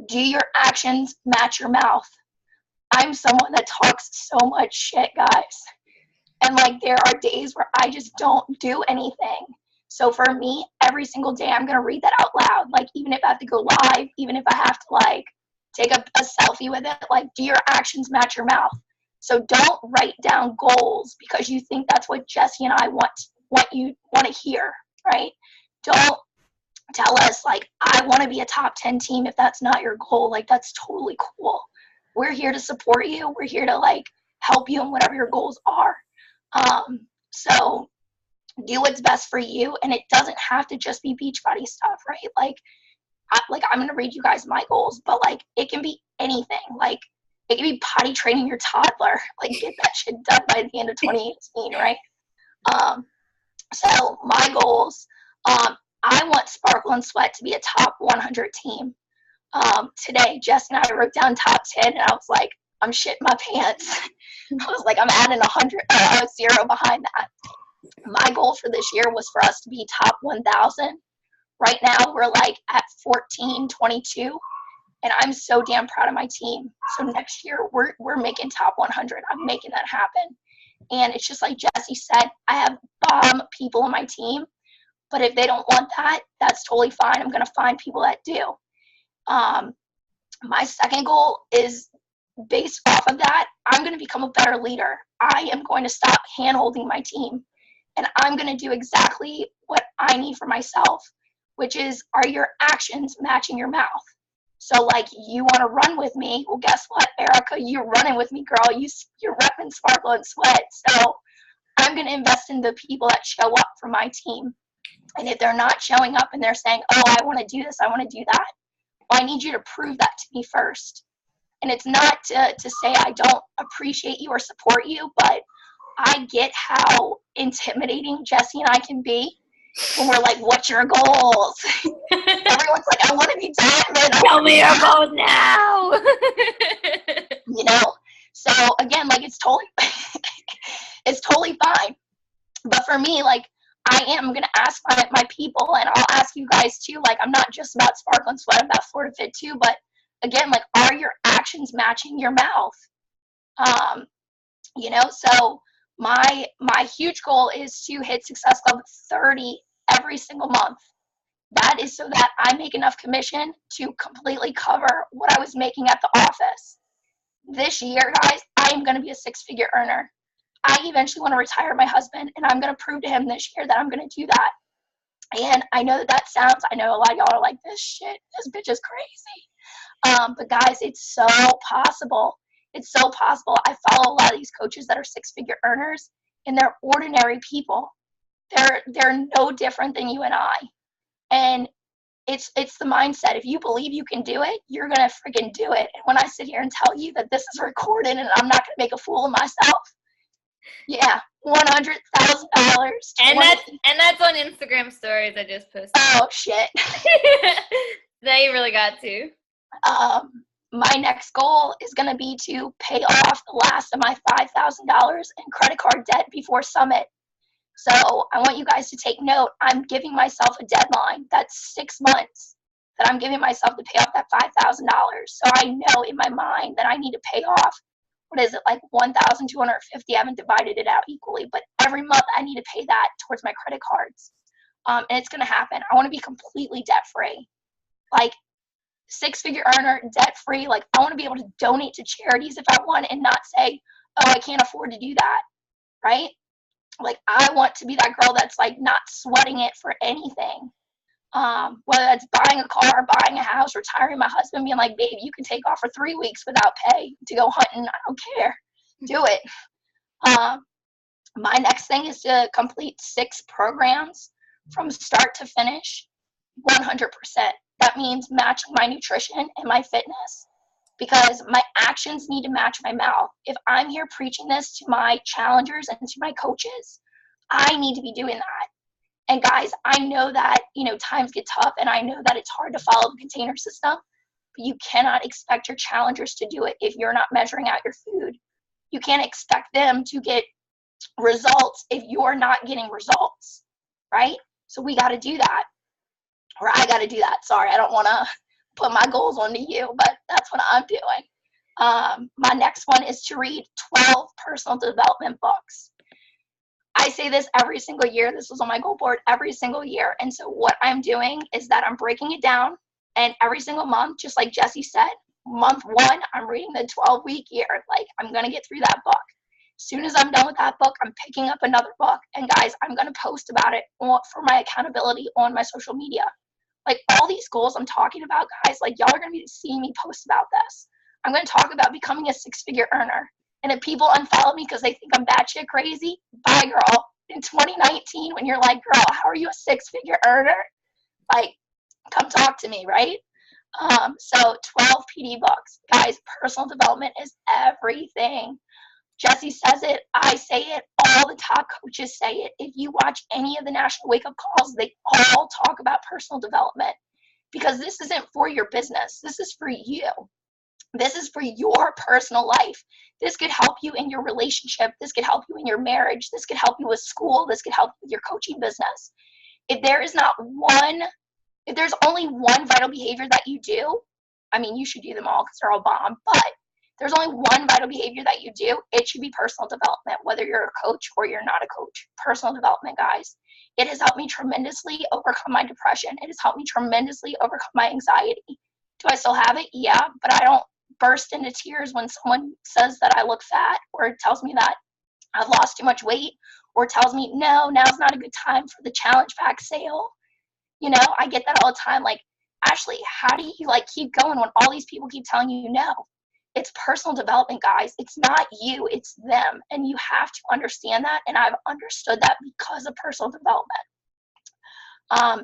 do your actions match your mouth? I'm someone that talks so much shit, guys. And like there are days where I just don't do anything. So for me, every single day I'm gonna read that out loud. Like even if I have to go live, even if I have to like take a selfie with it, like do your actions match your mouth? So don't write down goals because you think that's what Jesse and I want to hear, right? Don't tell us like I want to be a top 10 team if that's not your goal. Like that's totally cool. We're here to support you. We're here to like help you in whatever your goals are. So do what's best for you, and it doesn't have to just be Beachbody stuff, right? Like I'm gonna read you guys my goals, but like it can be anything. Like it can be potty training your toddler. Like get that shit done by the end of 2018, right? So my goals, I want Sparkle and Sweat to be a top 100 team. Today, Jess and I wrote down top 10, and I was like, I'm shitting my pants. I was like, I'm adding 0 behind that. My goal for this year was for us to be top 1,000. Right now, we're like at 1422, and I'm so damn proud of my team. So next year, we're making top 100. I'm making that happen. And it's just like Jesse said, I have bomb people on my team, but if they don't want that, that's totally fine. I'm going to find people that do. My second goal is based off of that. I'm going to become a better leader. I am going to stop hand-holding my team, and I'm going to do exactly what I need for myself, which is, are your actions matching your mouth? So like, you want to run with me? Well, guess what, Erica? You're running with me, girl. You're repping Sparkle and Sweat. So I'm going to invest in the people that show up for my team. And if they're not showing up and they're saying, oh, I want to do this, I want to do that, well, I need you to prove that to me first. And it's not to say I don't appreciate you or support you, but I get how intimidating Jesse and I can be when we're like, what's your goals? Everyone's like, I want to be diamond. Tell me your goals now. You know? So again, like it's totally fine. But for me, like I am going to ask my people, and I'll ask you guys too. Like I'm not just about Sparkle and Sweat, I'm about Florida Fit too. But again, like, are your actions matching your mouth? You know, so my huge goal is to hit Success Club 30 every single month. That is so that I make enough commission to completely cover what I was making at the office. This year, guys, I am going to be a 6-figure earner. I eventually want to retire my husband, and I'm going to prove to him this year that I'm going to do that. And I know that sounds, I know a lot of y'all are like, this bitch is crazy. But guys, it's so possible. It's so possible. I follow a lot of these coaches that are 6-figure earners, and they're ordinary people. They're no different than you and I. And it's the mindset. If you believe you can do it, you're gonna freaking do it. And when I sit here and tell you that this is recorded and I'm not gonna make a fool of myself, yeah, $100,000. And that's on Instagram stories I just posted. Oh shit. Now you really got to. My next goal is going to be to pay off the last of my $5,000 in credit card debt before Summit. So I want you guys to take note. I'm giving myself a deadline. That's 6 months that I'm giving myself to pay off that $5,000. So I know in my mind that I need to pay off, what is it, like 1,250? I haven't divided it out equally, but every month I need to pay that towards my credit cards. And it's going to happen. I want to be completely debt free. Like, 6-figure earner, debt free. Like, I want to be able to donate to charities if I want and not say, oh, I can't afford to do that, right? Like, I want to be that girl that's like not sweating it for anything. Whether that's buying a car, buying a house, retiring my husband, being like, babe, you can take off for 3 weeks without pay to go hunting. I don't care. Do it. My next thing is to complete 6 programs from start to finish, 100%. That means matching my nutrition and my fitness, because my actions need to match my mouth. If I'm here preaching this to my challengers and to my coaches, I need to be doing that. And guys, I know that, times get tough, and I know that it's hard to follow the container system, but you cannot expect your challengers to do it if you're not measuring out your food. You can't expect them to get results if you're not getting results, right? So we got to do that. Or I got to do that. Sorry, I don't want to put my goals onto you, but that's what I'm doing. My next one is to read 12 personal development books. I say this every single year. This was on my goal board every single year. And so what I'm doing is that I'm breaking it down. And every single month, just like Jesse said, month 1, I'm reading the 12-week year. Like, I'm going to get through that book. As soon as I'm done with that book, I'm picking up another book. And guys, I'm going to post about it for my accountability on my social media. Like, all these goals I'm talking about, guys, like, y'all are going to be seeing me post about this. I'm going to talk about becoming a 6-figure earner. And if people unfollow me because they think I'm batshit crazy, bye, girl. In 2019, when you're like, girl, how are you a 6-figure earner? Like, come talk to me, right? So 12 PD books. Guys, personal development is everything. Jesse says it, I say it, all the top coaches say it. If you watch any of the National Wake Up Calls, they all talk about personal development, because this isn't for your business. This is for you. This is for your personal life. This could help you in your relationship. This could help you in your marriage. This could help you with school. This could help you with your coaching business. If there's only one vital behavior that you do, I mean, you should do them all because they're all bomb, but there's only one vital behavior that you do, it should be personal development, whether you're a coach or you're not a coach. Personal development, guys. It has helped me tremendously overcome my depression. It has helped me tremendously overcome my anxiety. Do I still have it? Yeah, but I don't burst into tears when someone says that I look fat, or tells me that I've lost too much weight, or tells me, no, now's not a good time for the challenge pack sale. I get that all the time. Like, Ashley, how do you keep going when all these people keep telling you no? It's personal development, guys. It's not you, it's them. And you have to understand that. And I've understood that because of personal development.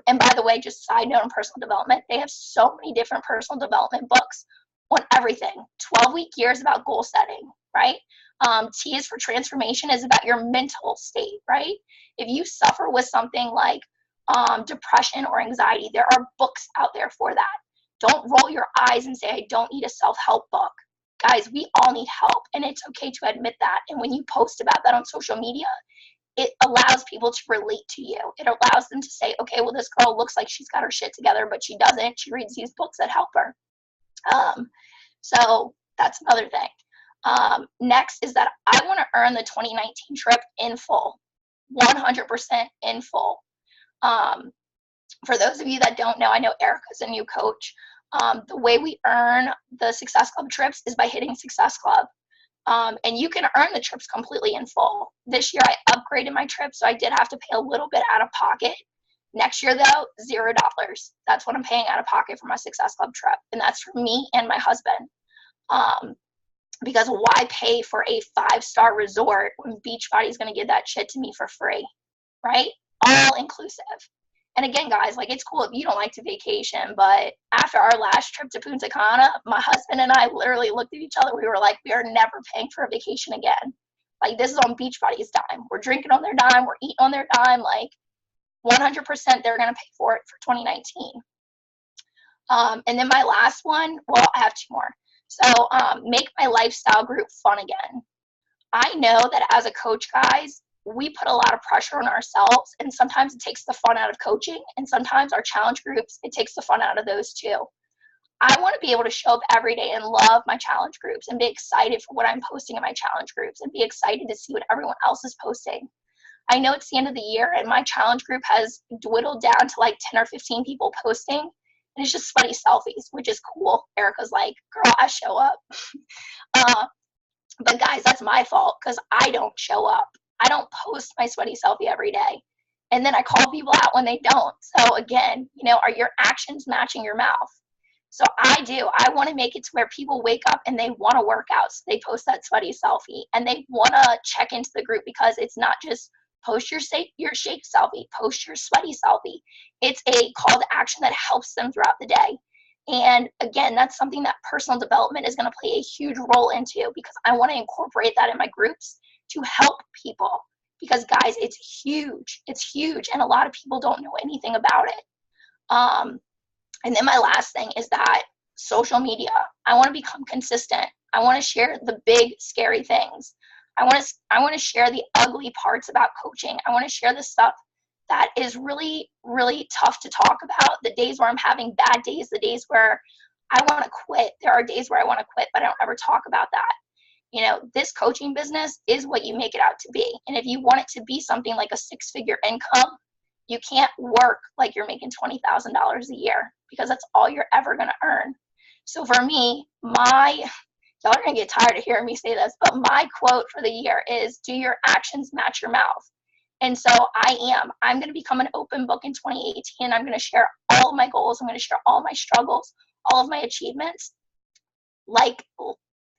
And by the way, just side note on personal development, they have so many different personal development books on everything. 12-week years about goal setting, right? T is for transformation, is about your mental state, right? If you suffer with something like depression or anxiety, there are books out there for that. Don't roll your eyes and say, I don't need a self-help book. Guys, we all need help, and it's okay to admit that. And when you post about that on social media, it allows people to relate to you. It allows them to say, okay, well, this girl looks like she's got her shit together, but she doesn't. She reads these books that help her. So that's another thing. Next is that I want to earn the 2019 trip in full, 100% in full. For those of you that don't know, I know Erica's a new coach. The way we earn the Success Club trips is by hitting Success Club. And you can earn the trips completely in full. This year I upgraded my trip, so I did have to pay a little bit out of pocket. Next year, though, $0. That's what I'm paying out of pocket for my Success Club trip. And that's for me and my husband. Because why pay for a 5-star resort when Beachbody's going to give that shit to me for free, right? all inclusive. And again, guys, like, it's cool if you don't like to vacation, but after our last trip to Punta Cana, my husband and I literally looked at each other. We were like, we are never paying for a vacation again. Like, this is on Beachbody's dime. We're drinking on their dime. We're eating on their dime. Like, 100% they're going to pay for it for 2019. And then my last one, well, I have two more. So make my lifestyle group fun again. I know that as a coach, guys, we put a lot of pressure on ourselves, and sometimes it takes the fun out of coaching, and sometimes our challenge groups, it takes the fun out of those too. I want to be able to show up every day and love my challenge groups and be excited for what I'm posting in my challenge groups and be excited to see what everyone else is posting. I know it's the end of the year and my challenge group has dwindled down to like 10 or 15 people posting, and it's just sweaty selfies, which is cool. Erica's like, girl, I show up. But guys, that's my fault because I don't show up. I don't post my sweaty selfie every day. And then I call people out when they don't. So again, you know, are your actions matching your mouth? So I do. I want to make it to where people wake up and they want to work out. So they post that sweaty selfie and they want to check into the group, because it's not just post your shake selfie, post your sweaty selfie. It's a call to action that helps them throughout the day. And again, that's something that personal development is going to play a huge role into, because I want to incorporate that in my groups to help people. Because guys, it's huge. It's huge. And a lot of people don't know anything about it. And then my last thing is that social media, I want to become consistent. I want to share the big, scary things. I want to share the ugly parts about coaching. I want to share the stuff that is really, really tough to talk about. The days where I'm having bad days, the days where I want to quit. There are days where I want to quit, but I don't ever talk about that. You know, this coaching business is what you make it out to be. And if you want it to be something like a 6-figure income, you can't work like you're making $20,000 a year, because that's all you're ever going to earn. So for me, y'all are going to get tired of hearing me say this, but my quote for the year is, do your actions match your mouth? And so I'm going to become an open book in 2018. I'm going to share all of my goals. I'm going to share all my struggles, all of my achievements. Like,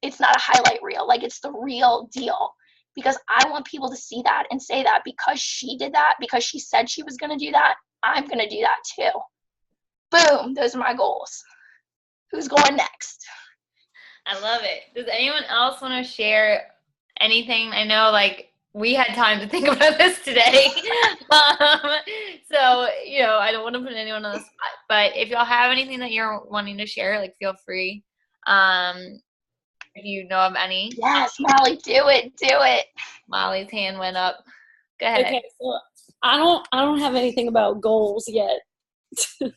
it's not a highlight reel, like it's the real deal, because I want people to see that and say that because she did that, because she said she was going to do that, I'm going to do that too. Boom, those are my goals. Who's going next? I love it. Does anyone else want to share anything? I know, like, we had time to think about this today. So, you know, I don't want to put anyone on the spot, but if y'all have anything that you're wanting to share, like, feel free. If you know of any. Yes, Molly, do it. Molly's hand went up. Go ahead. Okay, so I don't have anything about goals yet. Okay.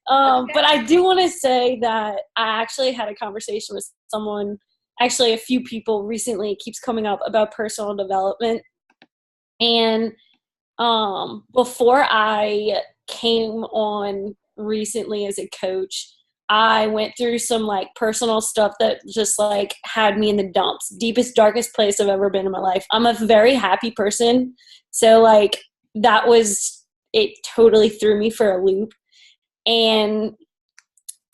But I do want to say that I actually had a conversation with someone, actually a few people recently, it keeps coming up, about personal development. And before I came on recently as a coach, I went through some like personal stuff that just like had me in the dumps, deepest, darkest place I've ever been in my life. I'm a very happy person. So like it totally threw me for a loop. And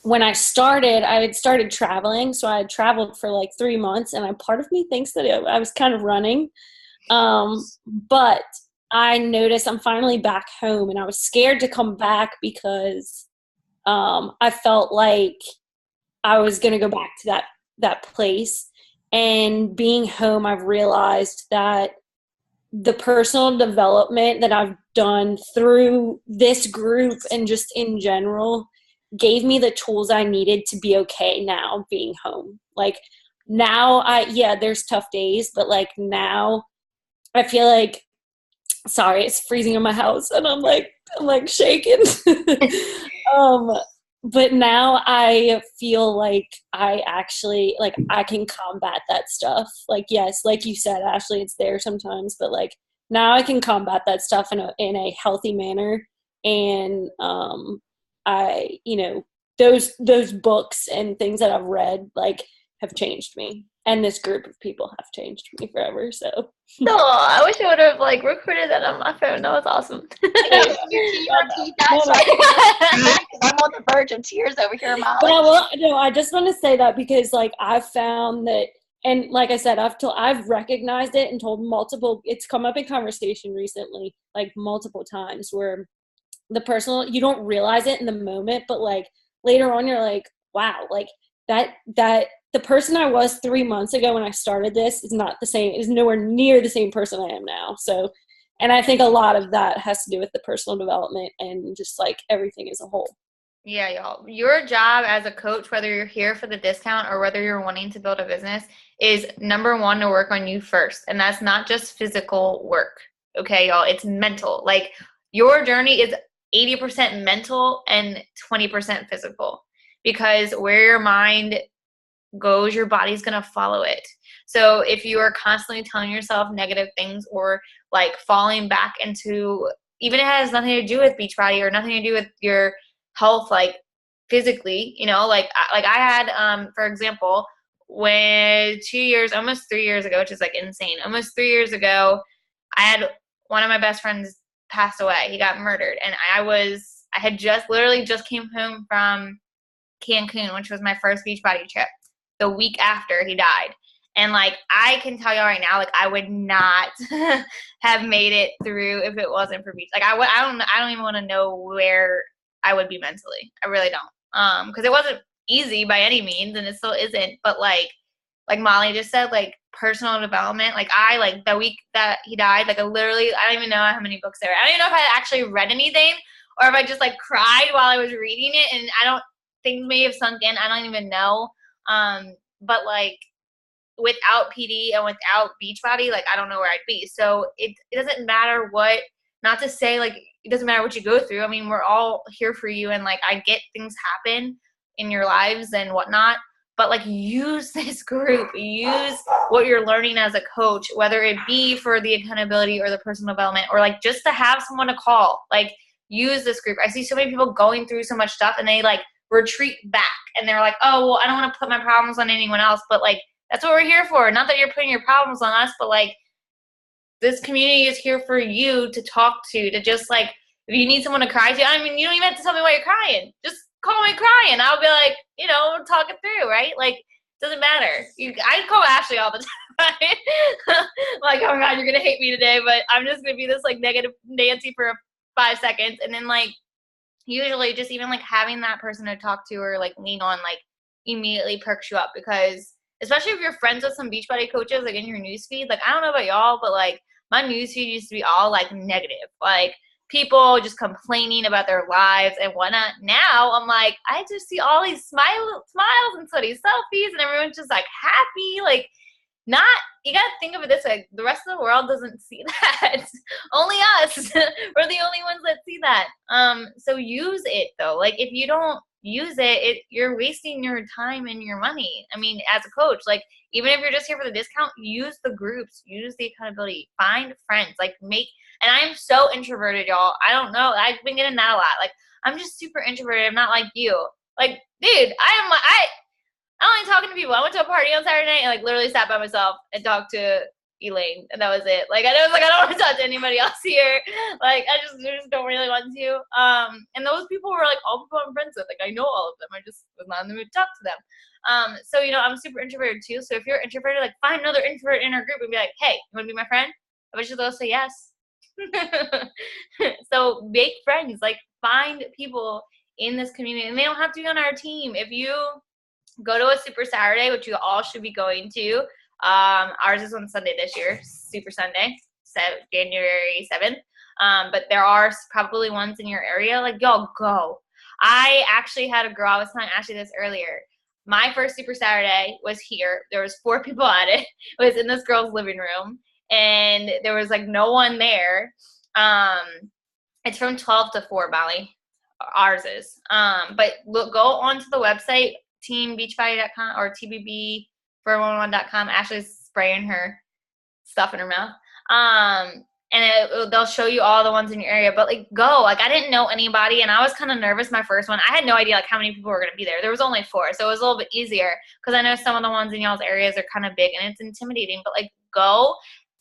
when I had started traveling. So I had traveled for like 3 months, and part of me thinks that I was kind of running. But I noticed I'm finally back home, and I was scared to come back because I felt like I was going to go back to that place. And being home, I've realized that the personal development that I've done through this group and just in general gave me the tools I needed to be okay now being home. Like now there's tough days, but like now I feel like, sorry, it's freezing in my house and I'm like shaking. But now I feel like I actually, like, I can combat that stuff. Like, yes, like you said, Ashley, it's there sometimes, but like now I can combat that stuff in a healthy manner. And those books and things that I've read like have changed me, and this group of people have changed me forever. So no, I wish I would have like recorded that on my phone. That was awesome. Can you repeat that? Because I'm on the verge of tears over here, Molly. But I just want to say that because like I've found that And like I said, I've recognized it and told it's come up in conversation recently, like multiple times, where the personal, you don't realize it in the moment, but like later on you're like, wow, like that the person I was 3 months ago when I started this is not the same, is nowhere near the same person I am now. So, and I think a lot of that has to do with the personal development and just like everything as a whole. Yeah, y'all. Your job as a coach, whether you're here for the discount or whether you're wanting to build a business, is number one, to work on you first. And that's not just physical work. Okay, y'all. It's mental. Like, your journey is 80% mental and 20% physical, because where your mind goes, your body's going to follow it. So if you are constantly telling yourself negative things, or like falling back into, even if it has nothing to do with Beachbody or nothing to do with your health, like physically, you know, like I had, for example, when almost 3 years ago, which is like insane, almost 3 years ago, I had one of my best friends passed away. He got murdered. And I had literally just came home from Cancun, which was my first Beachbody trip, the week after he died. And like, I can tell you right now, like, I would not have made it through if it wasn't for beach. Like, I don't even want to know where I would be mentally. I really don't. Because it wasn't easy by any means, and it still isn't. But like Molly just said, like, personal development. Like, the week that he died, like, I don't even know how many books there were. I don't even know if I actually read anything, or if I just like cried while I was reading it, and things may have sunk in. I don't even know. But like, without PD and without Beachbody, like, I don't know where I'd be. So it doesn't matter what, not to say like it doesn't matter what you go through. I mean, we're all here for you, and like, I get things happen in your lives and whatnot, but like, use this group, use what you're learning as a coach, whether it be for the accountability or the personal development, or like just to have someone to call. Like, use this group. I see so many people going through so much stuff, and they like retreat back, and they're like, oh, well, I don't want to put my problems on anyone else. But like, that's what we're here for. Not that you're putting your problems on us, but like, this community is here for you to talk to just like, if you need someone to cry to, I mean, you don't even have to tell me why you're crying. Just call me crying. I'll be like, you know, talk it through, right? Like, it doesn't matter. I call Ashley all the time. Like, oh my God, you're going to hate me today, but I'm just going to be this like negative Nancy for 5 seconds. And then like, usually just even like having that person to talk to or like lean on, like, immediately perks you up. Because especially if you're friends with some Beachbody coaches, like in your newsfeed, like, I don't know about y'all, but like, my newsfeed used to be all like negative, like people just complaining about their lives and whatnot. Now I'm like, I just see all these smiles and so these selfies, and everyone's just like happy. Like, you gotta think of it this way, the rest of the world doesn't see that. Only us. We're the only ones that see that. So use it though. Like, if you don't use it, you're wasting your time and your money. I mean, as a coach, like, even if you're just here for the discount, use the groups, use the accountability, find friends, like, and I'm so introverted, y'all. I don't know. I've been getting that a lot. Like, I'm just super introverted. I'm not like you. Like, dude, I'm only talking to people. I went to a party on Saturday night and like literally sat by myself and talked to Elaine, and that was it. Like, I was like, I don't want to talk to anybody else here. Like, I just don't really want to. And those people were like all people I'm friends with. Like, I know all of them. I just was not in the mood to talk to them. So, you know, I'm super introverted too. So if you're introverted, like, find another introvert in our group and be like, hey, you want to be my friend? I bet you they'll say yes. So make friends. Like, find people in this community, and they don't have to be on our team. If you go to a Super Saturday, which you all should be going to. Ours is on Sunday this year, Super Sunday, January 7th. But there are probably ones in your area. Like, y'all go. I actually had a girl, I was telling Ashley this earlier. My first Super Saturday was here. There was 4 people at it. It was in this girl's living room, and there was like no one there. It's from 12 to 4, Molly. Ours is. But look, go onto the website, teambeachbody.com or tbb411.com. Ashley's spraying her stuff in her mouth. And they'll show you all the ones in your area. But like, go. Like, I didn't know anybody, and I was kind of nervous my first one. I had no idea like how many people were going to be there. There was only 4, so it was a little bit easier because I know some of the ones in y'all's areas are kind of big and it's intimidating. But like, go.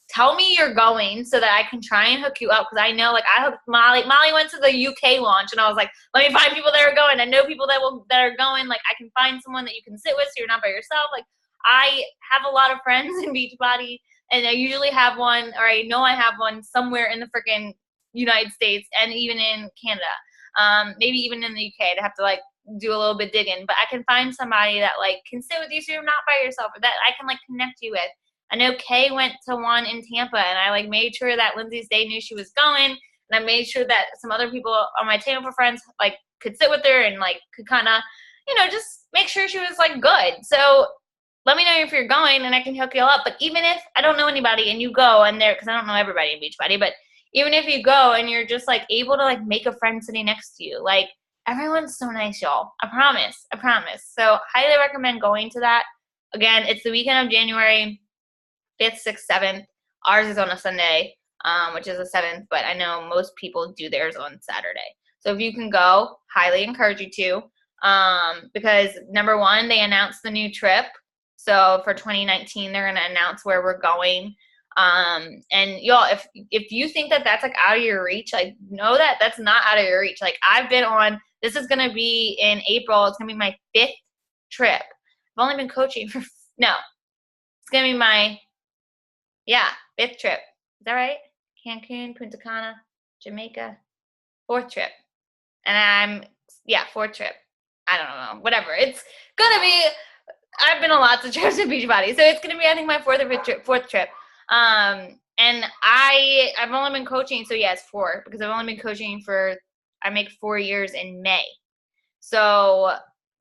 Tell me you're going so that I can try and hook you up, because I know, like, I hooked Molly. Molly went to the UK launch, and I was like, let me find people that are going. I know people that are going. Like, I can find someone that you can sit with so you're not by yourself. Like, I have a lot of friends in Beachbody, and I usually have one, or I know I have one somewhere in the freaking United States and even in Canada. Maybe even in the UK. I'd have to like do a little bit digging, but I can find somebody that like can sit with you so you're not by yourself, or that I can like connect you with. I know Kay went to one in Tampa, and I like made sure that Lindsay's Day knew she was going, and I made sure that some other people on my Tampa friends like could sit with her and like could kind of, you know, just make sure she was like good. So let me know if you're going and I can hook you all up. But even if I don't know anybody and you go and there, because I don't know everybody in Beachbody, but even if you go and you're just like able to like make a friend sitting next to you, like everyone's so nice, y'all. I promise. I promise. So highly recommend going to that. Again, it's the weekend of January 5th, 6th, 7th. Ours is on a Sunday, which is the 7th, but I know most people do theirs on Saturday. So if you can go, highly encourage you to, because number one, they announced the new trip. So for 2019, they're going to announce where we're going. And y'all, if you think that that's like out of your reach, like know that that's not out of your reach. Like I've been on, this is going to be in April. It's going to be my 5th trip. I've only been coaching for, no, it's going to be my, 5th trip. Is that right? Cancun, Punta Cana, Jamaica, 4th trip. And 4th trip. I don't know, whatever. It's going to be, I've been on lots of trips to Beachbody, so it's going to be, I think, my 4th trip. And I've only been coaching, so it's 4, because I've only been coaching I make 4 years in May. So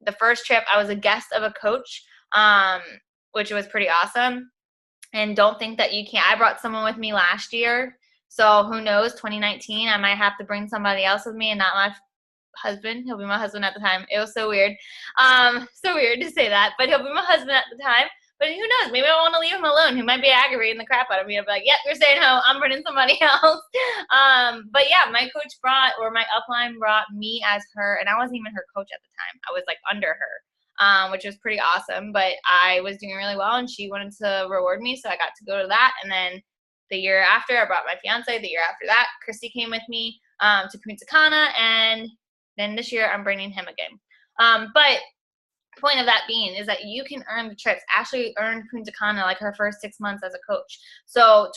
the first trip, I was a guest of a coach, which was pretty awesome. And don't think that you can't. I brought someone with me last year, so who knows, 2019, I might have to bring somebody else with me and not my husband. He'll be my husband at the time. It was so weird. So weird to say that, but he'll be my husband at the time. But who knows? Maybe I want to leave him alone. He might be aggravating the crap out of me. I'll be like, yep, you're staying home. I'm bringing somebody else. But yeah, my coach my upline brought me as her, and I wasn't even her coach at the time. I was like under her, which was pretty awesome. But I was doing really well, and she wanted to reward me, so I got to go to that. And then the year after, I brought my fiance. The year after that, Christy came with me to Punta Cana, and then this year I'm bringing him again. But point of that being is that you can earn the trips. Ashley earned Punta Cana like her first 6 months as a coach. So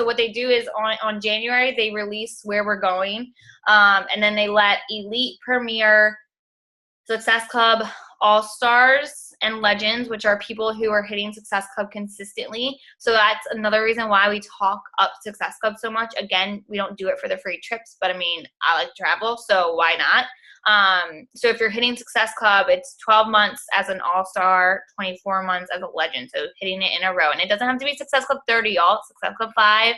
what they do is on January, they release where we're going. And then they let Elite, Premier, Success Club, All-Stars, and Legends, which are people who are hitting Success Club consistently. So that's another reason why we talk up Success Club so much. Again, we don't do it for the free trips, but I mean, I like to travel, so why not? So if you're hitting Success Club, it's 12 months as an All-Star, 24 months as a Legend. So hitting it in a row. And it doesn't have to be Success Club 30, y'all. Success Club 5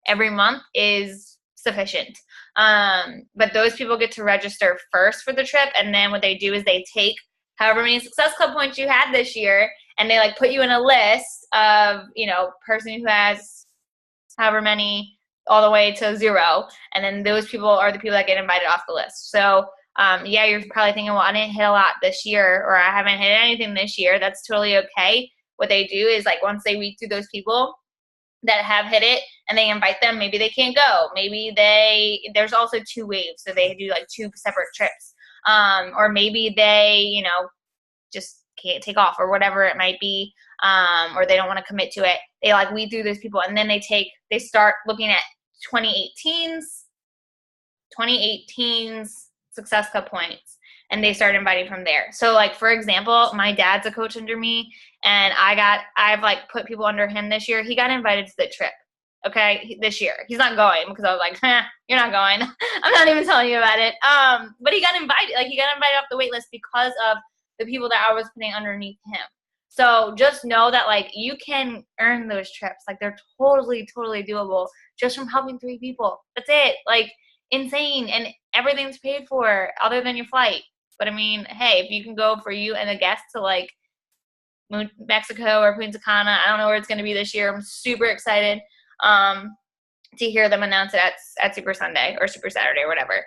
every month is sufficient. But those people get to register first for the trip, and then what they do is they take however many Success Club points you had this year, and they like put you in a list of, person who has however many all the way to 0, and then those people are the people that get invited off the list. So you're probably thinking, well, I didn't hit a lot this year, or I haven't hit anything this year. That's totally okay. What they do is like once they weed through those people that have hit it and they invite them, maybe they can't go. Maybe there's also 2 waves, so they do like 2 separate trips. Or maybe they, just can't take off or whatever it might be, or they don't want to commit to it. They like weed through those people, and then they start looking at 2018's Success Club points, and they start inviting from there. So like, for example, my dad's a coach under me, and I've like put people under him this year. He got invited to the trip. Okay, this year. He's not going because I was like, you're not going. I'm not even telling you about it. But he got invited. Like, he got invited off the wait list because of the people that I was putting underneath him. So just know that, like, you can earn those trips. Like, they're totally, totally doable just from helping 3 people. That's it. Like, insane. And everything's paid for other than your flight. But, I mean, hey, if you can go for you and a guest to, like, Mexico or Punta Cana, I don't know where it's going to be this year. I'm super excited to hear them announce it at Super Sunday or Super Saturday or whatever.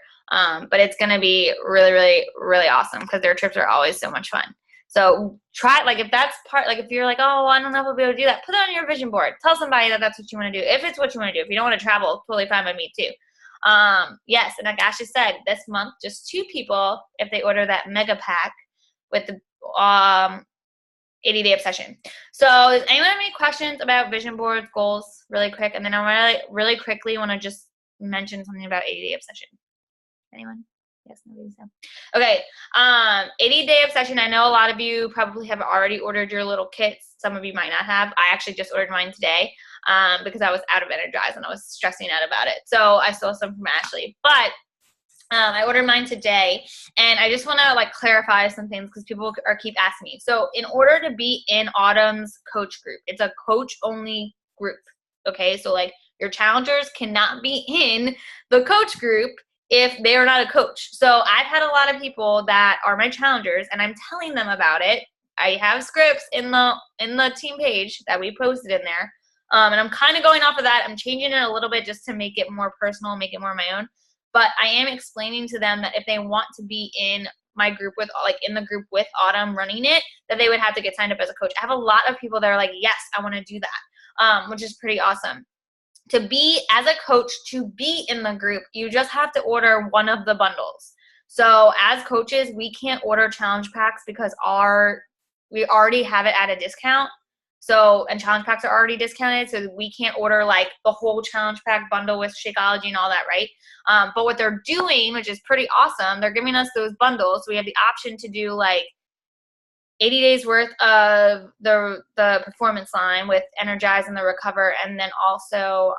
But it's going to be really, really, really awesome because their trips are always so much fun. So try, like, if that's part, like, if you're like, oh, well, I don't know if I'll be able to do that, put it on your vision board. Tell somebody that that's what you want to do. If it's what you want to do. If you don't want to travel, totally fine by me too. Yes, and like Ashley said, this month, just 2 people, if they order that mega pack with the 80-day obsession. So does anyone have any questions about vision boards, goals, really quick? And then I really quickly want to just mention something about 80-day obsession. Anyone? Yes, nobody's there. Okay, 80-day obsession. I know a lot of you probably have already ordered your little kits. Some of you might not have. I actually just ordered mine today because I was out of Energize and I was stressing out about it. So I stole some from Ashley. But I ordered mine today, and I just want to like clarify some things because people keep asking me. So in order to be in Autumn's coach group, it's a coach-only group, okay? So like your challengers cannot be in the coach group if they are not a coach. So I've had a lot of people that are my challengers, and I'm telling them about it. I have scripts in the team page that we posted in there, and I'm kind of going off of that. I'm changing it a little bit just to make it more personal, make it more my own. But I am explaining to them that if they want to be in my group with, like in the group with Autumn running it, that they would have to get signed up as a coach. I have a lot of people that are like, yes, I want to do that, which is pretty awesome. To be, as a coach, to be in the group, you just have to order one of the bundles. So as coaches, we can't order challenge packs because we already have it at a discount. So, and challenge packs are already discounted, so we can't order like the whole challenge pack bundle with Shakeology and all that, right? But what they're doing, which is pretty awesome, they're giving us those bundles. So we have the option to do like 80 days worth of the performance line with Energize and the Recover, and then also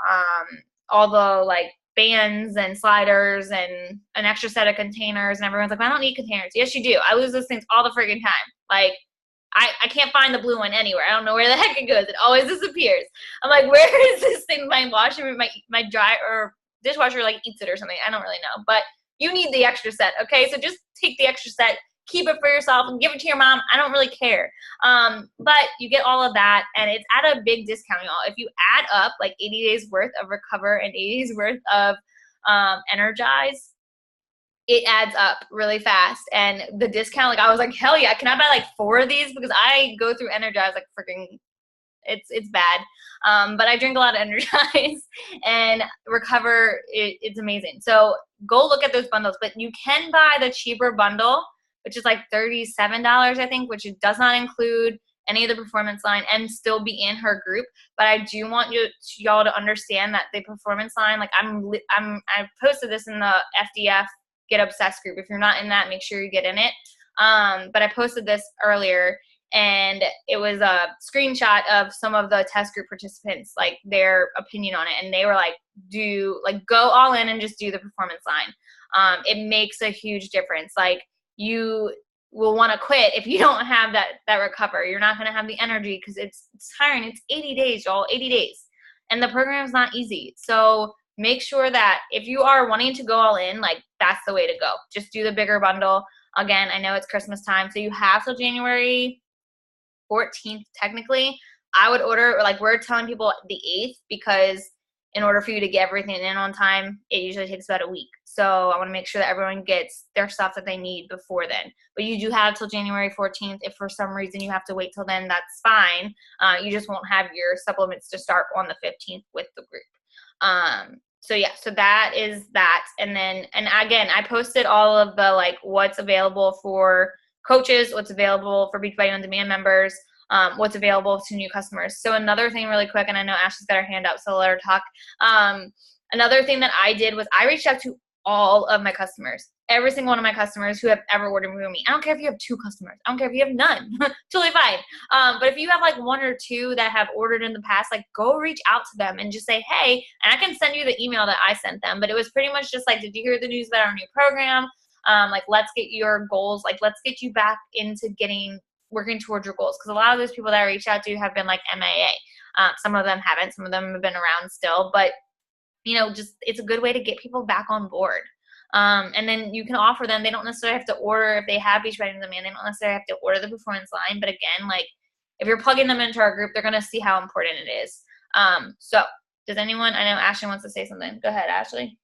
all the like bands and sliders and an extra set of containers. And everyone's like, I don't need containers. Yes, you do. I lose those things all the friggin' time. Like, I can't find the blue one anywhere. I don't know where the heck it goes. It always disappears. I'm like, where is this thing? My washer, my dry or dishwasher like eats it or something. I don't really know. But you need the extra set, okay? So just take the extra set, keep it for yourself, and give it to your mom. I don't really care. But you get all of that, and it's at a big discount, y'all. If you add up like 80 days worth of Recover and 80 days worth of Energize, it adds up really fast. And the discount, like I was like, hell yeah, can I buy like 4 of these? Because I go through Energize like freaking, it's bad. But I drink a lot of Energize, and Recover, it's amazing. So go look at those bundles. But you can buy the cheaper bundle, which is like $37, I think, which it does not include any of the performance line and still be in her group. But I do want y'all to understand that the performance line, like I posted this in the FDF Get Obsessed group. If you're not in that, make sure you get in it. But I posted this earlier, and it was a screenshot of some of the test group participants, like their opinion on it. And they were like, go all in and just do the performance line. It makes a huge difference. Like, you will want to quit if you don't have that Recover. You're not going to have the energy because it's tiring. It's 80 days, y'all, 80 days. And the program is not easy. So make sure that if you are wanting to go all in, like that's the way to go. Just do the bigger bundle. Again, I know it's Christmas time, so you have till January 14th technically. I would order, like we're telling people the 8th, because in order for you to get everything in on time, it usually takes about a week. So I want to make sure that everyone gets their stuff that they need before then. But you do have till January 14th. If for some reason you have to wait till then, that's fine. You just won't have your supplements to start on the 15th with the group. So yeah, so that is that. And then, and again, I posted all of the like what's available for coaches, what's available for Beachbody On Demand members, what's available to new customers. So another thing really quick, and I know Ashley's got her hand up, so I'll let her talk. Another thing that I did was I reached out to all of my customers, every single one of my customers who have ever ordered from me. I don't care if you have 2 customers. I don't care if you have none. Totally fine. But if you have like 1 or 2 that have ordered in the past, like go reach out to them and just say, hey, and I can send you the email that I sent them. But it was pretty much just like, did you hear the news about our new program? Like, let's get your goals. Like, let's get you back into working towards your goals. Because a lot of those people that I reached out to have been like MIA. Some of them haven't. Some of them have been around still. But you know, just it's a good way to get people back on board. And then you can offer them, they don't necessarily have to order, if they have Beachbody On Demand, they don't necessarily have to order the performance line. But again, like if you're plugging them into our group, they're going to see how important it is. So does anyone, I know Ashley wants to say something. Go ahead, Ashley.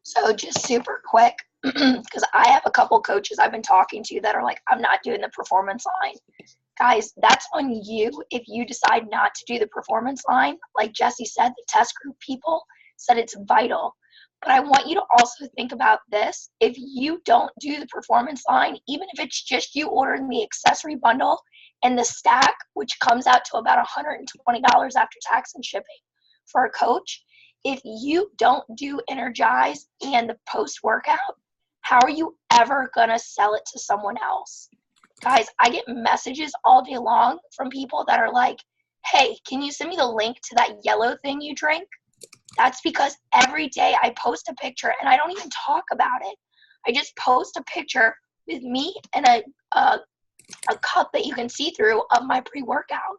So just super quick, because I have a couple coaches I've been talking to that are like, I'm not doing the performance line. Guys, that's on you if you decide not to do the performance line. Like Jesse said, the test group people said it's vital. But I want you to also think about this. If you don't do the performance line, even if it's just you ordering the accessory bundle, And the stack, which comes out to about $120 after tax and shipping for a coach, if you don't do Energize and the post-workout, how are you ever going to sell it to someone else? Guys, I get messages all day long from people that are like, hey, can you send me the link to that yellow thing you drink? That's because every day I post a picture and I don't even talk about it. I just post a picture with me and a cup that you can see through of my pre-workout.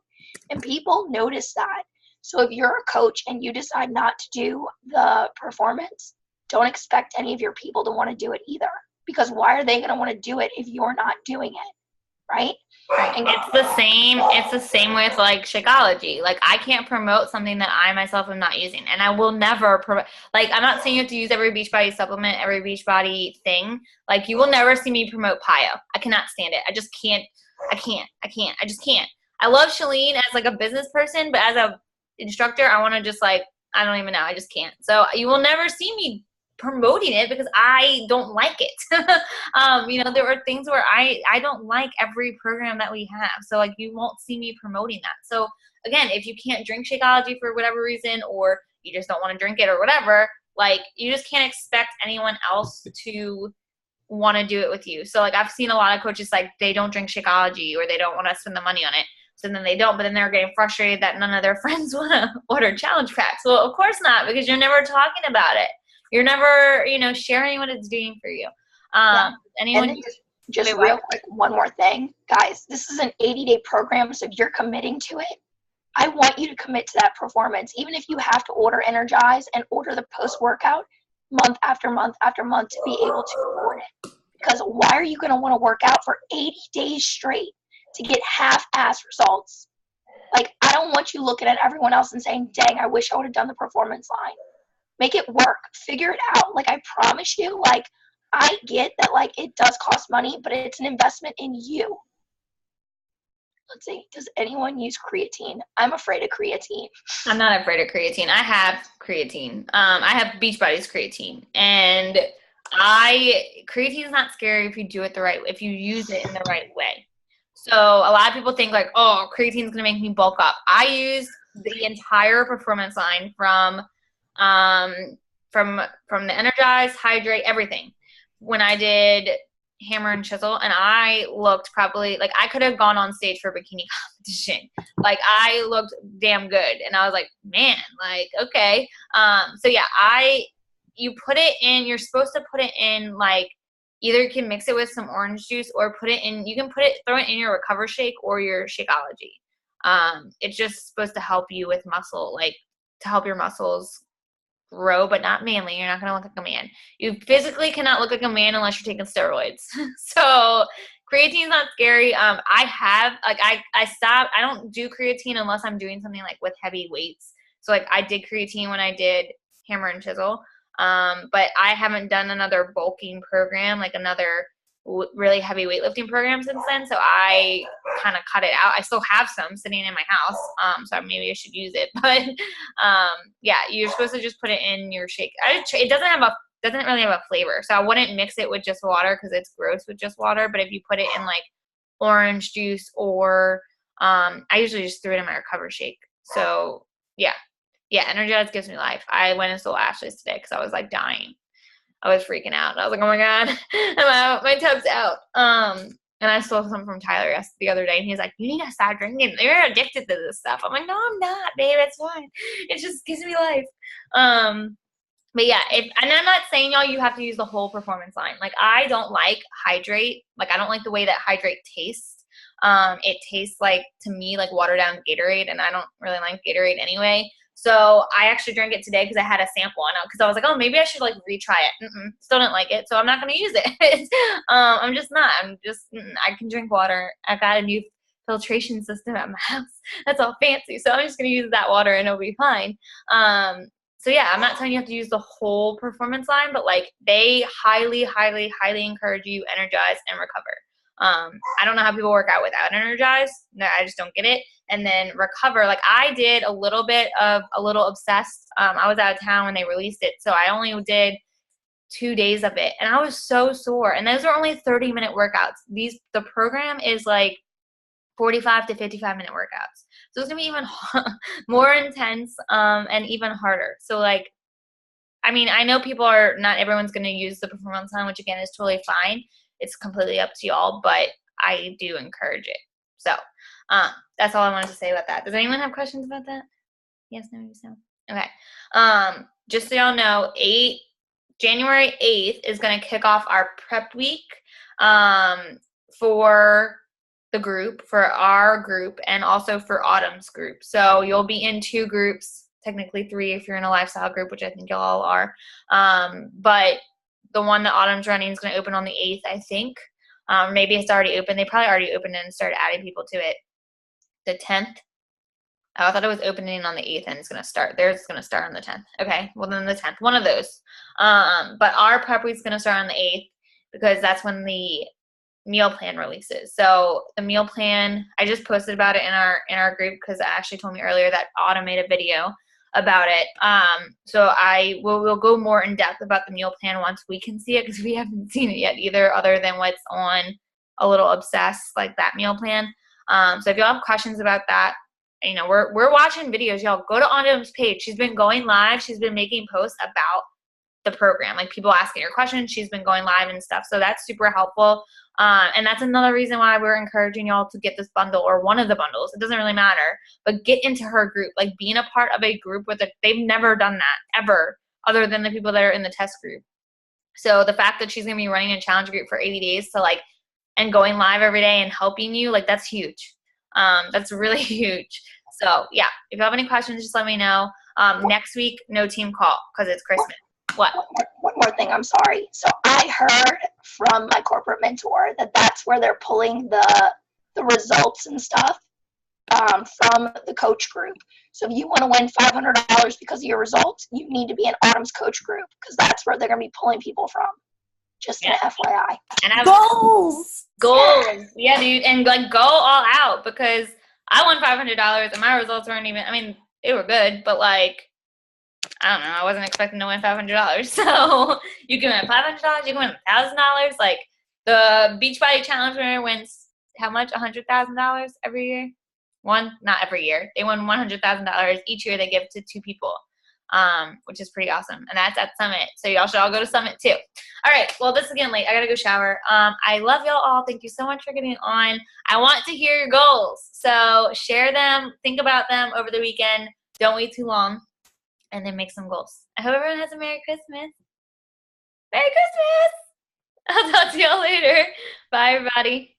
And people notice that. So if you're a coach and you decide not to do the performance, don't expect any of your people to want to do it either. Because why are they going to want to do it if you're not doing it? Right? Right. It's the same with like Shakeology. Like I can't promote something that I myself am not using, and I will never like I'm not saying you have to use every Beachbody supplement, every Beachbody thing. Like you will never see me promote Pio. I cannot stand it. I just can't. I just can't. I love Shalene as like a business person, but as a instructor, I want to just like I don't even know. I just can't. So you will never see me promoting it because I don't like it. There are things where I don't like every program that we have. So like you won't see me promoting that. So again, if you can't drink Shakeology for whatever reason, or you just don't want to drink it or whatever, like you just can't expect anyone else to want to do it with you. So like I've seen a lot of coaches like they don't drink Shakeology or they don't want to spend the money on it. So then they don't, but then they're getting frustrated that none of their friends want to order challenge packs. Well, of course not, because you're never talking about it. You're never, sharing what it's doing for you. Anyone? And just real quick, one more thing. Guys, this is an 80-day program, so if you're committing to it, I want you to commit to that performance. Even if you have to order Energize and order the post-workout month after month after month to be able to afford it. Because why are you going to want to work out for 80 days straight to get half-ass results? Like, I don't want you looking at everyone else and saying, dang, I wish I would have done the performance line. Make it work. Figure it out. Like, I promise you, like, I get that, like, it does cost money, but it's an investment in you. Let's see. Does anyone use creatine? I'm afraid of creatine. I'm not afraid of creatine. I have creatine. I have Beachbody's creatine. And creatine is not scary if you do it the right way, if you use it in the right way. So a lot of people think like, oh, creatine is going to make me bulk up. I use the entire performance line from the Energize, Hydrate, everything. When I did Hammer and Chisel, and I looked probably like I could have gone on stage for a bikini competition. Like I looked damn good, and I was like, man, like okay. So yeah, you put it in. You're supposed to put it in like either you can mix it with some orange juice or put it in. You can throw it in your Recover Shake or your Shakeology. It's just supposed to help you with muscle, like to help your muscles grow, but not manly. You're not going to look like a man. You physically cannot look like a man unless you're taking steroids. So creatine is not scary. I stopped. I don't do creatine unless I'm doing something like with heavy weights. So like I did creatine when I did Hammer and Chisel. But I haven't done another bulking program, like another really heavy weightlifting program since then. So I kind of cut it out. I still have some sitting in my house. So maybe I should use it, but, yeah, you're supposed to just put it in your shake. It doesn't really have a flavor. So I wouldn't mix it with just water because it's gross with just water. But if you put it in like orange juice or, I usually just threw it in my Recover Shake. So yeah, Energize gives me life. I went and stole Ashley's today because I was like dying. I was freaking out. I was like, oh my God, I'm out. My tub's out. And I stole some from Tyler the other day, and he's like, you need to stop drinking. You're addicted to this stuff. I'm like, no, I'm not, babe. It's fine. It just gives me life. But yeah, and I'm not saying y'all you have to use the whole performance line. Like I don't like Hydrate. Like I don't like the way that Hydrate tastes. It tastes like, to me, like watered down Gatorade, and I don't really like Gatorade anyway. So I actually drank it today because I had a sample on it because I was like, oh, maybe I should like retry it. Still didn't like it, so I'm not going to use it. I'm just not. I can drink water. I got a new filtration system at my house. That's all fancy. So I'm just going to use that water and it'll be fine. So yeah, I'm not telling you have to use the whole performance line, but like they highly, highly, highly encourage you Energize and Recover. I don't know how people work out without Energize. No, I just don't get it. And then Recover, like I did a little Obsessed. I was out of town when they released it, so I only did 2 days of it, and I was so sore. And those are only 30-minute workouts. The program is like 45 to 55-minute workouts. So it's going to be even more intense and even harder. So, like, I mean, I know not everyone's going to use the performance plan, which, again, is totally fine. It's completely up to y'all, but I do encourage it. So that's all I wanted to say about that. Does anyone have questions about that? Yes, no, maybe so. Okay. Just so y'all know, January 8th is going to kick off our prep week for the group, for our group, and also for Autumn's group. So you'll be in 2 groups, technically 3 if you're in a lifestyle group, which I think y'all all are. But the one that Autumn's running is going to open on the 8th, I think. Maybe it's already open. They probably already opened it and started adding people to it. The 10th. Oh, I thought it was opening on the 8th and it's going to start. Theirs going to start on the 10th. Okay, well then the 10th. One of those. But our prep week's going to start on the 8th because that's when the meal plan releases. So the meal plan, I just posted about it in our group because it actually told me earlier that Autumn made a video about it. So we'll go more in depth about the meal plan once we can see it, because we haven't seen it yet either, other than what's on A Little Obsessed, like that meal plan. So if y'all have questions about that, you know, we're watching videos. Y'all go to Autumn's page. She's been going live. She's been making posts about the program, like people asking her questions. She's been going live and stuff. So that's super helpful. And that's another reason why we're encouraging y'all to get this bundle, or one of the bundles. It doesn't really matter, but get into her group, like being a part of a group with they've never done that ever, other than the people that are in the test group. So the fact that she's going to be running a challenge group for 80 days and going live every day and helping you, like, that's huge. That's really huge. So yeah, if you have any questions, just let me know. Next week, no team call because it's Christmas. What? One more thing, I'm sorry. So I heard from my corporate mentor that that's where they're pulling the results and stuff from the coach group. So if you want to win $500 because of your results, you need to be in Autumn's coach group, because that's where they're going to be pulling people from. Just an FYI. And Goals! Yeah, dude. And like, go all out, because I won $500 and my results weren't even, I mean, they were good, but like, I don't know, I wasn't expecting to win $500. So you can win $500, you can win $1,000. Like, the Beachbody Challenge winner wins how much? $100,000 every year? Not every year. They won $100,000 each year. They give to 2 people, which is pretty awesome. And that's at Summit. So y'all should all go to Summit too. All right. Well, this is getting late. I got to go shower. I love y'all all. Thank you so much for getting on. I want to hear your goals. So share them. Think about them over the weekend. Don't wait too long. And then make some goals. I hope everyone has a Merry Christmas. Merry Christmas. I'll talk to y'all later. Bye, everybody.